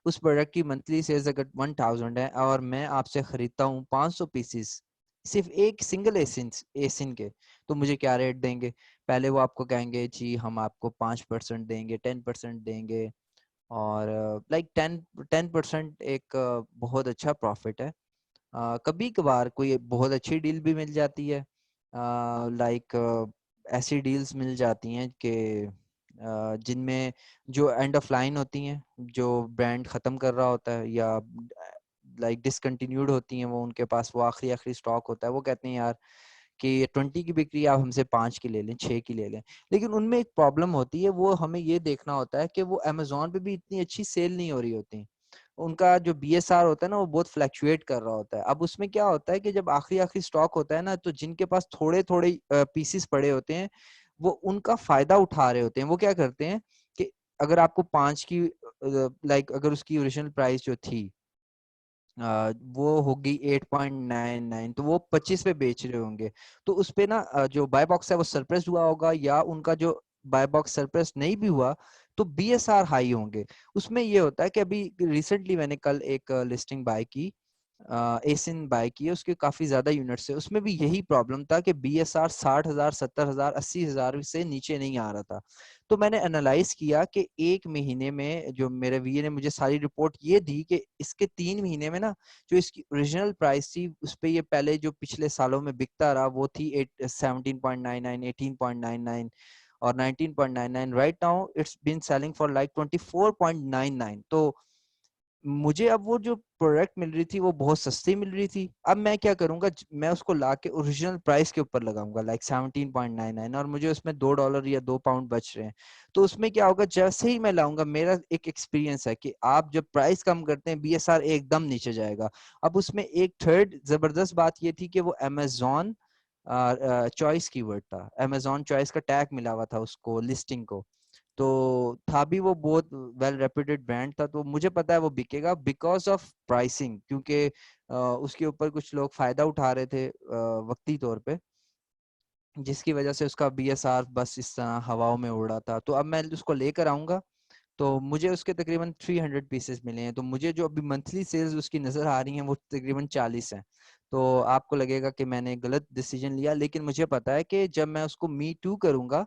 उस प्रोडक्ट की मंथली सेल्स अगर 1000 है, और मैं आपसे खरीदता हूँ 500 पीसीस, सिर्फ एक सिंगल एसिन के, तो मुझे क्या रेट देंगे? पहले वो आपको कहेंगे जी हम आपको 5% देंगे, 10% देंगे, और लाइक 10% एक बहुत अच्छा प्रॉफिट है। कभी कभार कोई बहुत अच्छी डील भी मिल जाती है, लाइक ऐसी डील्स मिल जाती हैं कि जिनमें जो एंड ऑफ लाइन होती हैं, जो ब्रांड ख़त्म कर रहा होता है, या लाइक डिसकंटिन्यूड होती हैं, वो उनके पास वो आखिरी आखिरी स्टॉक होता है, वो कहते हैं यार कि 20 की बिक्री आप हमसे 5 की ले लें, 6 की ले लें। लेकिन उनमें एक प्रॉब्लम होती है, वो हमें ये देखना होता है कि वो अमेजोन पे भी इतनी अच्छी सेल नहीं हो रही होती, उनका जो BSR होता है ना, वो बहुत फ्लैक्चुएट कर रहा होता है। अब उसमें क्या होता है कि जब आखिरी आखिरी स्टॉक होता है ना, तो जिनके पास थोड़े थोड़े पीसीस पड़े होते हैं, वो उनका फायदा उठा रहे होते हैं। वो क्या करते हैं कि अगर आपको 5 की, लाइक अगर उसकी ओरिजिनल प्राइस जो थी वो होगी 8.99, तो वो 25 पे बेच रहे होंगे। तो उस पे ना जो बाय बॉक्स है वो सरप्राइज हुआ होगा, या उनका जो बाय बॉक्स सरप्राइज नहीं भी हुआ तो बीएसआर हाई होंगे। उसमें ये होता है कि अभी रिसेंटली मैंने कल एक लिस्टिंग बाय की, एसिन बाय की है, उसके काफी ज्यादा यूनिट्स है। उसमें भी यही प्रॉब्लम था कि बीएसआर 60,000, 70,000, 80,000 से नीचे नहीं आ रहा था। तो मैंने एनालाइज किया कि एक महीने में जो मेरे वीए ने मुझे सारी रिपोर्ट ये दी कि इसके 3 महीने में ना जो इसकी ओरिजिनल प्राइस थी उस पे ये पहले जो पिछले सालों में बिकता रहा वो थी 17.99, 18.99 और 19.99। Right now it's been selling for like 24.99। तो मुझे अब वो जो प्रोडक्ट मिल रही थी वो बहुत सस्ती मिल रही थी। अब मैं क्या करूंगा, मैं उसको ला के ओरिजिनल प्राइस के ऊपर लगाऊंगा लाइक 17.99, और मुझे उसमें $2 या $2 बच रहे हैं। तो उसमें क्या होगा, जैसे ही मैं लाऊंगा, मेरा एक एक्सपीरियंस है कि आप जब प्राइस कम करते हैं बीएसआर एकदम नीचे जाएगा। अब उसमें एक थर्ड जबरदस्त बात ये थी कि वो अमेजोन चॉइस कीवर्ड था, अमेजोन चॉइस का टैग मिला हुआ था उसको, लिस्टिंग को। तो था भी वो बहुत वेल रेप्यूटेड ब्रांड था, तो मुझे पता है वो बिकेगा बिकॉज ऑफ प्राइसिंग, क्योंकि उसके ऊपर कुछ लोग फायदा उठा रहे थे वक्ती तौर पे, जिसकी वजह से उसका बीएसआर बस इस तरह हवाओं में उड़ा था। तो अब मैं उसको लेकर आऊंगा, तो मुझे उसके तकरीबन 300 पीसेस मिले हैं। तो मुझे जो अभी मंथली सेल्स उसकी नजर आ रही हैं वो तकरीबन 40 हैं। तो आपको लगेगा कि मैंने गलत डिसीजन लिया, लेकिन मुझे पता है कि जब मैं उसको मी टू करूंगा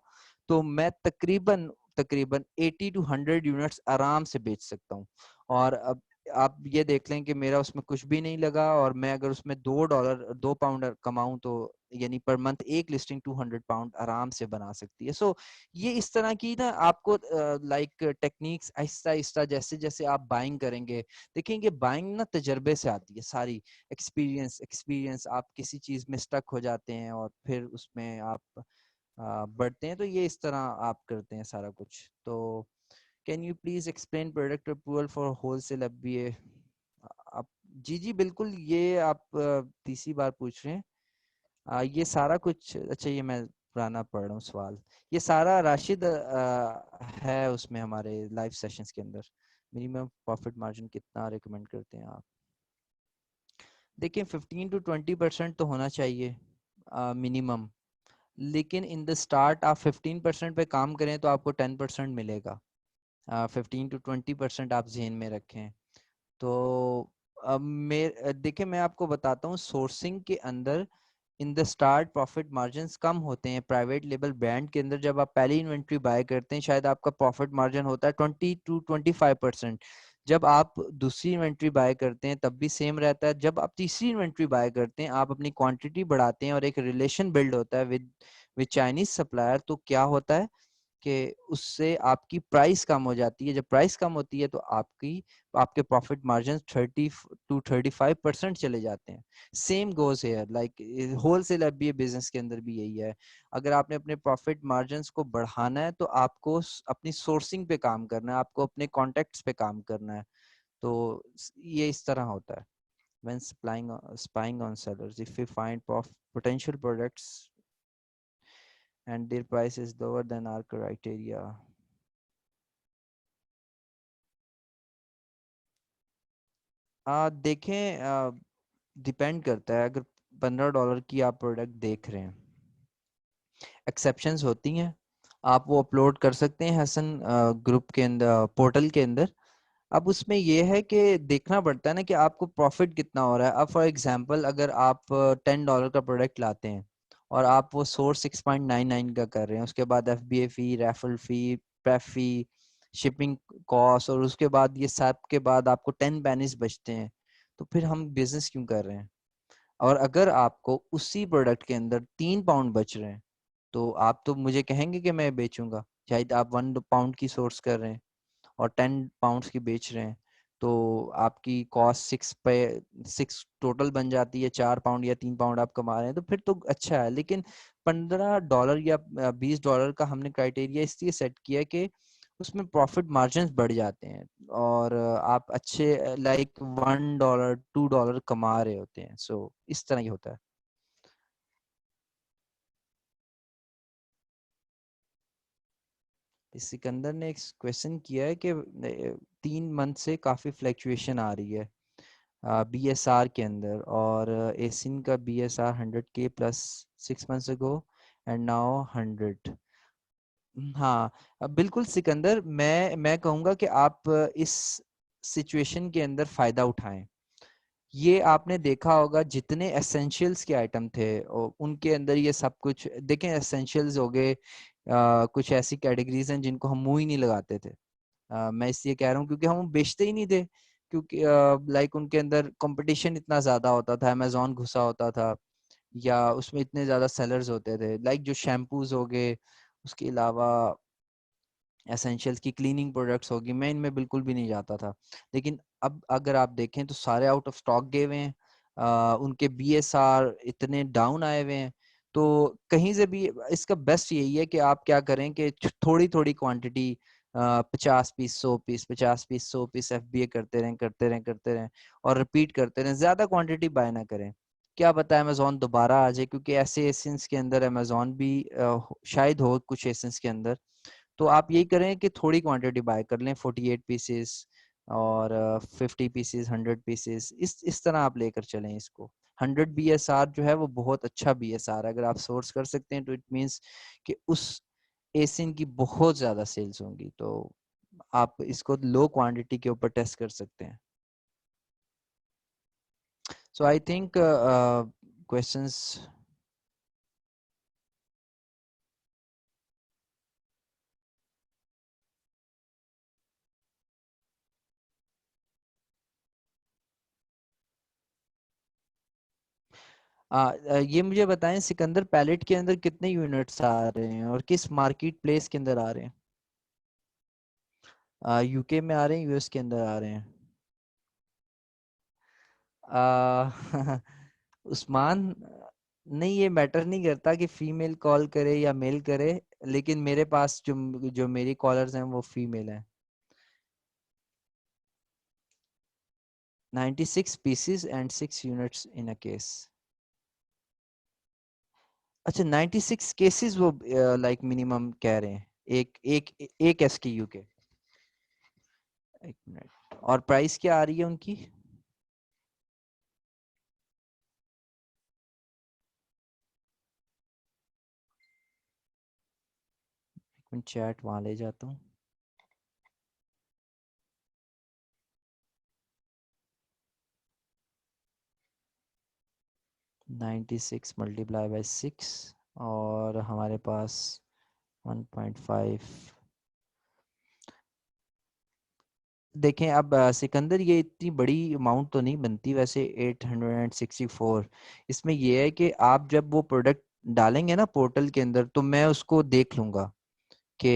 तो मैं तकरीबन तकरीबन 80 to 100 यूनिट्स आराम से बेच सकता हूँ। और अब आप ये देख लें कि मेरा उसमें कुछ भी नहीं लगा, और मैं अगर उसमें $2 कमाऊं तो यानी पर मंथ एक लिस्टिंग £200 आराम से बना सकती है। सो ये इस तरह की ना आपको लाइक टेक्निक्स आहिस्ता आहिस्ता जैसे जैसे आप बाइंग करेंगे, देखेंगे बाइंग ना तजर्बे से आती है सारी, एक्सपीरियंस एक्सपीरियंस आप किसी चीज में स्टक हो जाते हैं और फिर उसमें आप बढ़ते हैं। तो ये इस तरह आप करते हैं सारा कुछ। तो can you please explain product approval for wholesale FBA? आप जी जी बिल्कुल, ये आप तीसरी बार पूछ रहे हैं। ये सारा कुछ, अच्छा ये मैं पुराना पढ़ रहा हूँ सवाल। ये सारा राशिद है उसमें हमारे लाइव सेशंस के अंदर। मिनिमम प्रॉफिट मार्जिन कितना रिकमेंड करते हैं आप? देखिए 15 to 20% तो होना चाहिए मिनिमम, लेकिन इन द स्टार्ट आप 15% पे काम करें तो आपको 10% मिलेगा। 15 to 20% आप जेन में रखें। तो अब देखिए मैं आपको बताता हूँ, सोर्सिंग के अंदर in the start profit margins कम होते हैं। प्राइवेट लेबल ब्रांड के अंदर जब आप पहली इन्वेंट्री बाय करते हैं शायद आपका प्रॉफिट मार्जिन होता है 20 to 25%। जब आप दूसरी इन्वेंट्री बाय करते हैं तब भी सेम रहता है। जब आप तीसरी इन्वेंट्री बाय करते हैं आप अपनी क्वांटिटी बढ़ाते हैं और एक रिलेशन बिल्ड होता है विद चाइनीज सप्लायर, तो क्या होता है कि उससे आपकी प्राइस कम हो जाती है। जब प्राइस कम होती है तो आपके प्रॉफिट मार्जिन 30 to 35% चले जाते हैं। Same goes hair, like wholesale FBA business के अंदर भी यही है। अगर आपने अपने प्रॉफिट मार्जिन को बढ़ाना है तो आपको अपनी सोर्सिंग पे काम करना है, आपको अपने कॉन्टेक्ट्स पे काम करना है। तो ये इस तरह होता है। when spying on sellers, if we find potential products and their price is lower than our criteria. देखें, डिपेंड करता है। अगर $15 की आप प्रोडक्ट देख रहे हैं, एक्सेप्शंस होती हैं, आप वो अपलोड कर सकते हैं हसन ग्रुप के अंदर, पोर्टल के अंदर। अब उसमें ये है कि देखना पड़ता है ना कि आपको प्रॉफिट कितना हो रहा है। अब फॉर एग्जांपल अगर आप $10 का प्रोडक्ट लाते हैं और आप वो सोर्स 6.99 का कर रहे हैं, उसके बाद एफबीए फी, रेफरल फी, प्रेफ फी, शिपिंग कॉस्ट, और उसके बाद ये सब के बाद आपको 10 पेनीज बचते हैं, तो फिर हम बिजनेस क्यों कर रहे हैं? और अगर आपको उसी प्रोडक्ट के अंदर £3 बच रहे हैं तो आप तो मुझे कहेंगे कि मैं बेचूंगा। शायद आप £1 की सोर्स कर रहे हैं और £10 की बेच रहे हैं, तो आपकी कॉस्ट 6 टोटल बन जाती है। £4 या £3 आप कमा रहे हैं तो फिर तो अच्छा है। लेकिन $15 या $20 का हमने क्राइटेरिया इसलिए सेट किया कि उसमें प्रॉफिट मार्जिन बढ़ जाते हैं और आप अच्छे लाइक $1 $2 कमा रहे होते हैं। सो इस तरह ही होता है। इस सिकंदर ने एक क्वेश्चन किया है कि 3 मंथ से काफी फ्लक्चुएशन आ रही है। BSR के अंदर, और एसिन का BSR 100K plus 6 months ago and now 100। हाँ, बिल्कुल सिकंदर, मैं कहूँगा कि आप इस सिचुएशन के अंदर फायदा उठाएं। ये आपने देखा होगा जितने एसेंशियल्स के आइटम थे उनके अंदर ये सब कुछ देखें। एसेंशियल्स हो गए, कुछ ऐसी कैटेगरीज हैं जिनको हम मुंह ही नहीं लगाते थे। मैं इसलिए कह रहा हूँ क्योंकि हम बेचते ही नहीं थे, क्योंकि लाइक उनके अंदर कंपटीशन इतना ज्यादा होता था, अमेजोन घुसा होता था, या उसमें इतने ज्यादा सेलर्स होते थे। लाइक जो शैम्पूज हो गए, उसके अलावा एसेंशियल्स की क्लीनिंग प्रोडक्ट्स होगी, मैं इनमें बिल्कुल भी नहीं जाता था। लेकिन अब अगर आप देखें तो सारे आउट ऑफ स्टॉक गए हुए हैं, उनके BSR इतने डाउन आए हुए हैं। तो कहीं से भी इसका बेस्ट यही है कि आप क्या करें कि थोड़ी थोड़ी quantity, 50 piece 100 piece, 50 piece 100 piece FBA करते रहें करते रहें करते रहें, और रिपीट करते रहें। ज्यादा क्वांटिटी बाय ना करें। क्या पता अमेजोन दोबारा आ जाए, क्योंकि ऐसे एसेंस के अंदर अमेजोन भी शायद हो कुछ एसेंस के अंदर। तो आप यही करें कि थोड़ी क्वांटिटी बाय कर लें, 48 पीसेस और 50 पीसेस, 100 पीसेस, इस तरह आप लेकर चलें इसको। 100 BSR जो है वो बहुत अच्छा BSR है। अगर आप सोर्स कर सकते हैं तो इट मीन्स कि उस एसिन की बहुत ज्यादा सेल्स होंगी। तो आप इसको लो क्वांटिटी के ऊपर टेस्ट कर सकते हैं। सो आई थिंक क्वेश्चंस। ये मुझे बताएं, सिकंदर पैलेट के अंदर कितने यूनिट्स आ रहे हैं और किस मार्केट प्लेस के अंदर आ रहे हैं? UK में आ रहे हैं, US के अंदर आ रहे हैं? आ, उस्मान, नहीं ये मैटर नहीं करता कि फीमेल कॉल करे या मेल करे, लेकिन मेरे पास जो जो मेरी कॉलर्स हैं वो फीमेल हैं। 96 pieces and 6 units in a case. अच्छा, 96 केसेस वो लाइक मिनिमम कह रहे हैं, एक एक एक SKU के। एक मिनट, और प्राइस क्या आ रही है उनकी? मैं चैट वहां ले जाता हूँ। 96 मल्टीप्लाई बाय 6, और हमारे पास 1.5। देखें अब सिकंदर, ये इतनी बड़ी अमाउंट तो नहीं बनती वैसे 864। इसमें ये है कि आप जब वो प्रोडक्ट डालेंगे ना पोर्टल के अंदर, तो मैं उसको देख लूंगा कि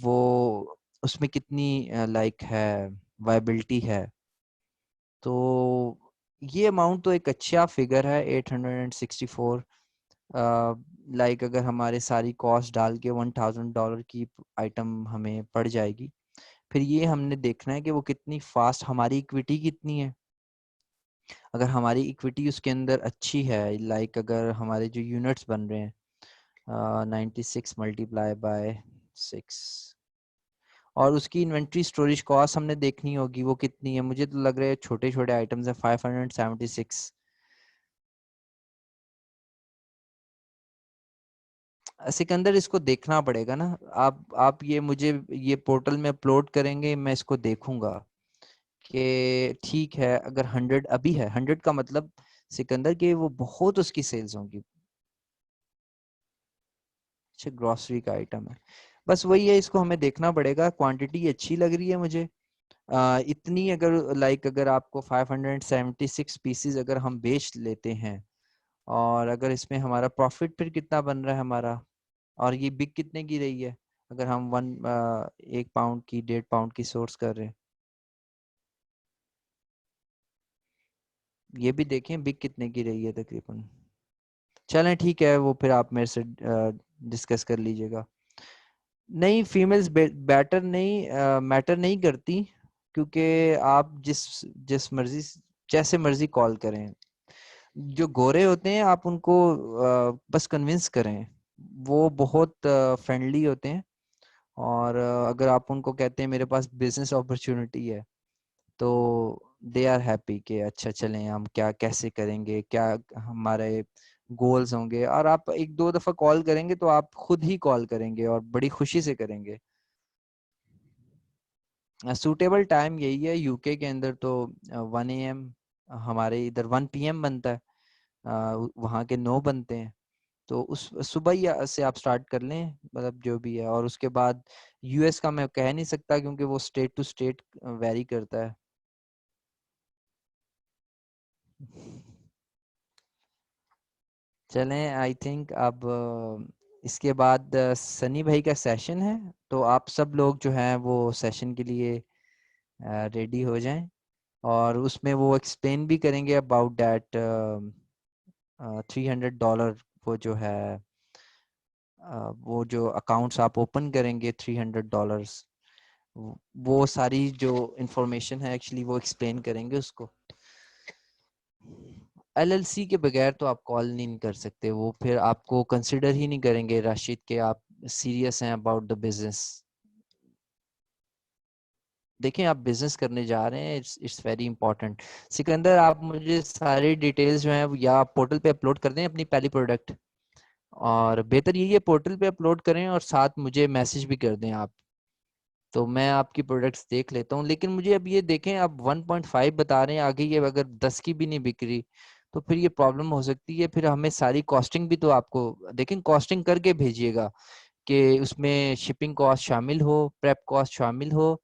वो उसमें कितनी लाइक है, वायबिलिटी है। तो ये अमाउंट तो एक अच्छा फिगर है, 864। लाइक अगर हमारे सारी कॉस्ट डाल के $1000 की आइटम हमें पड़ जाएगी। फिर ये हमने देखना है कि वो कितनी फास्ट, हमारी इक्विटी कितनी है। अगर हमारी इक्विटी उसके अंदर अच्छी है, लाइक अगर हमारे जो यूनिट्स बन रहे हैं 96 मल्टीप्लाई बाय 6, और उसकी इन्वेंट्री स्टोरेज कॉस्ट हमने देखनी होगी वो कितनी है। मुझे तो लग रहा है छोटे छोटे आइटम्स है 576। सिकंदर, इसको देखना पड़ेगा ना। आप ये मुझे ये पोर्टल में अपलोड करेंगे, मैं इसको देखूंगा कि ठीक है। अगर 100 अभी है, 100 का मतलब सिकंदर के वो बहुत उसकी सेल्स होंगी। अच्छा, ग्रोसरी का आइटम है, बस वही है, इसको हमें देखना पड़ेगा। क्वांटिटी अच्छी लग रही है मुझे। इतनी अगर लाइक अगर आपको 576 पीसीज अगर हम बेच लेते हैं, और अगर इसमें हमारा प्रॉफिट फिर कितना बन रहा है हमारा, और ये बिक कितने की रही है, अगर हम 1 पाउंड की 1.5 पाउंड की सोर्स कर रहे हैं, ये भी देखें बिक कितने की रही है तकरीबन। चलें ठीक है, वो फिर आप मेरे से डिस्कस कर लीजिएगा। नहीं, फीमेल्स बैटर नहीं मैटर नहीं करती, क्योंकि आप जिस जिस मर्जी जैसे मर्जी कॉल करें। जो गोरे होते हैं आप उनको बस कन्विंस करें, वो बहुत फ्रेंडली होते हैं। और अगर आप उनको कहते हैं मेरे पास बिजनेस अपॉर्चुनिटी है, तो दे आर हैप्पी कि अच्छा चलें हम क्या कैसे करेंगे, क्या हमारे गोल्स होंगे। और आप एक दो दफा कॉल करेंगे तो आप खुद ही कॉल करेंगे और बड़ी खुशी से करेंगे। सूटेबल टाइम यही है, यूके के अंदर तो 1 AM, हमारे इधर 1 PM बनता है, वहाँ के 9 बनते हैं। तो उस सुबह ही से आप स्टार्ट कर लें, मतलब जो भी है। और उसके बाद यूएस का मैं कह नहीं सकता क्योंकि वो स्टेट टू स्टेट वेरी करता है। चलें, आई थिंक अब इसके बाद सनी भाई का सेशन है, तो आप सब लोग जो हैं वो सेशन के लिए रेडी हो जाएं। और उसमें वो एक्सप्लेन भी करेंगे अबाउट दैट $300, वो जो है वो जो अकाउंट्स आप ओपन करेंगे $300, वो सारी जो इंफॉर्मेशन है एक्चुअली वो एक्सप्लेन करेंगे उसको। एलएलसी के बगैर तो आप कॉल नहीं कर सकते, वो फिर आपको कंसिडर ही नहीं करेंगे राशिद के आप सीरियस हैं अबाउट द बिजनेस। देखिए आप बिजनेस करने जा रहे हैं, इट्स वेरी इंपॉर्टेंट। सिकंदर आप मुझे सारी डिटेल्स जो है या पोर्टल पे अपलोड कर दें अपनी पहली प्रोडक्ट, और बेहतर यही है पोर्टल पे अपलोड करें और साथ मुझे मैसेज भी कर दें आप, तो मैं आपकी प्रोडक्ट्स देख लेता हूँ। लेकिन मुझे अब ये देखें, अब 1.5 बता रहे हैं, आगे ये अगर 10 की भी नहीं बिक रही तो फिर ये प्रॉब्लम हो सकती है। फिर हमें सारी कॉस्टिंग भी तो आपको देखें, कॉस्टिंग करके भेजिएगा कि उसमें शिपिंग कॉस्ट शामिल हो, प्रेप कॉस्ट शामिल हो,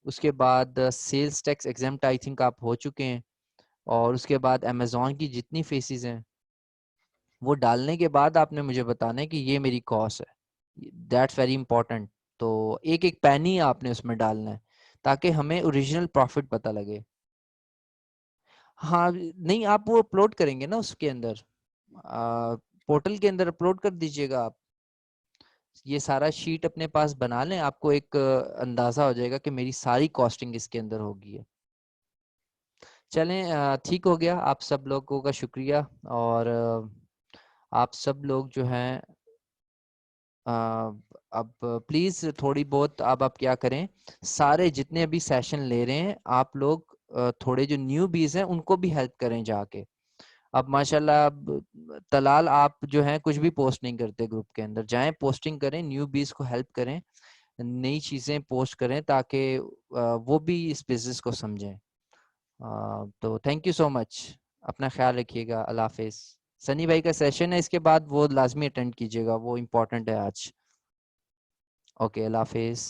उसके बाद sales tax exempt I think आप हो चुके हैं, और उसके बाद अमेजोन की जितनी फीसिस हैं वो डालने के बाद आपने मुझे बताना है कि ये मेरी कॉस्ट है। That's very important. तो एक एक पैनी आपने उसमें डालना है ताकि हमें ओरिजिनल प्रॉफिट पता लगे। हाँ नहीं, आप वो अपलोड करेंगे ना उसके अंदर, पोर्टल के अंदर अपलोड कर दीजिएगा आप। ये सारा शीट अपने पास बना लें, आपको एक अंदाजा हो जाएगा कि मेरी सारी कॉस्टिंग इसके अंदर होगी है। चलें, ठीक हो गया। आप सब लोगों का शुक्रिया। और आप सब लोग जो हैं अ, अब प्लीज थोड़ी बहुत अब आप क्या करें, सारे जितने अभी सेशन ले रहे हैं आप लोग थोड़े जो न्यू बीज हैं उनको भी हेल्प करें जाके। अब माशाल्लाह, अब तलाल आप जो हैं कुछ भी पोस्ट नहीं करते ग्रुप के अंदर, जाएं पोस्टिंग करें, न्यू बीज को हेल्प करें, नई चीजें पोस्ट करें ताकि वो भी इस बिजनेस को समझें। तो थैंक यू सो मच, अपना ख्याल रखिएगा, अल्लाह हाफिज। सनी भाई का सेशन है इसके बाद, वो लाजमी अटेंड कीजिएगा, वो इम्पोर्टेंट है आज। ओके, अल्लाह हाफिज।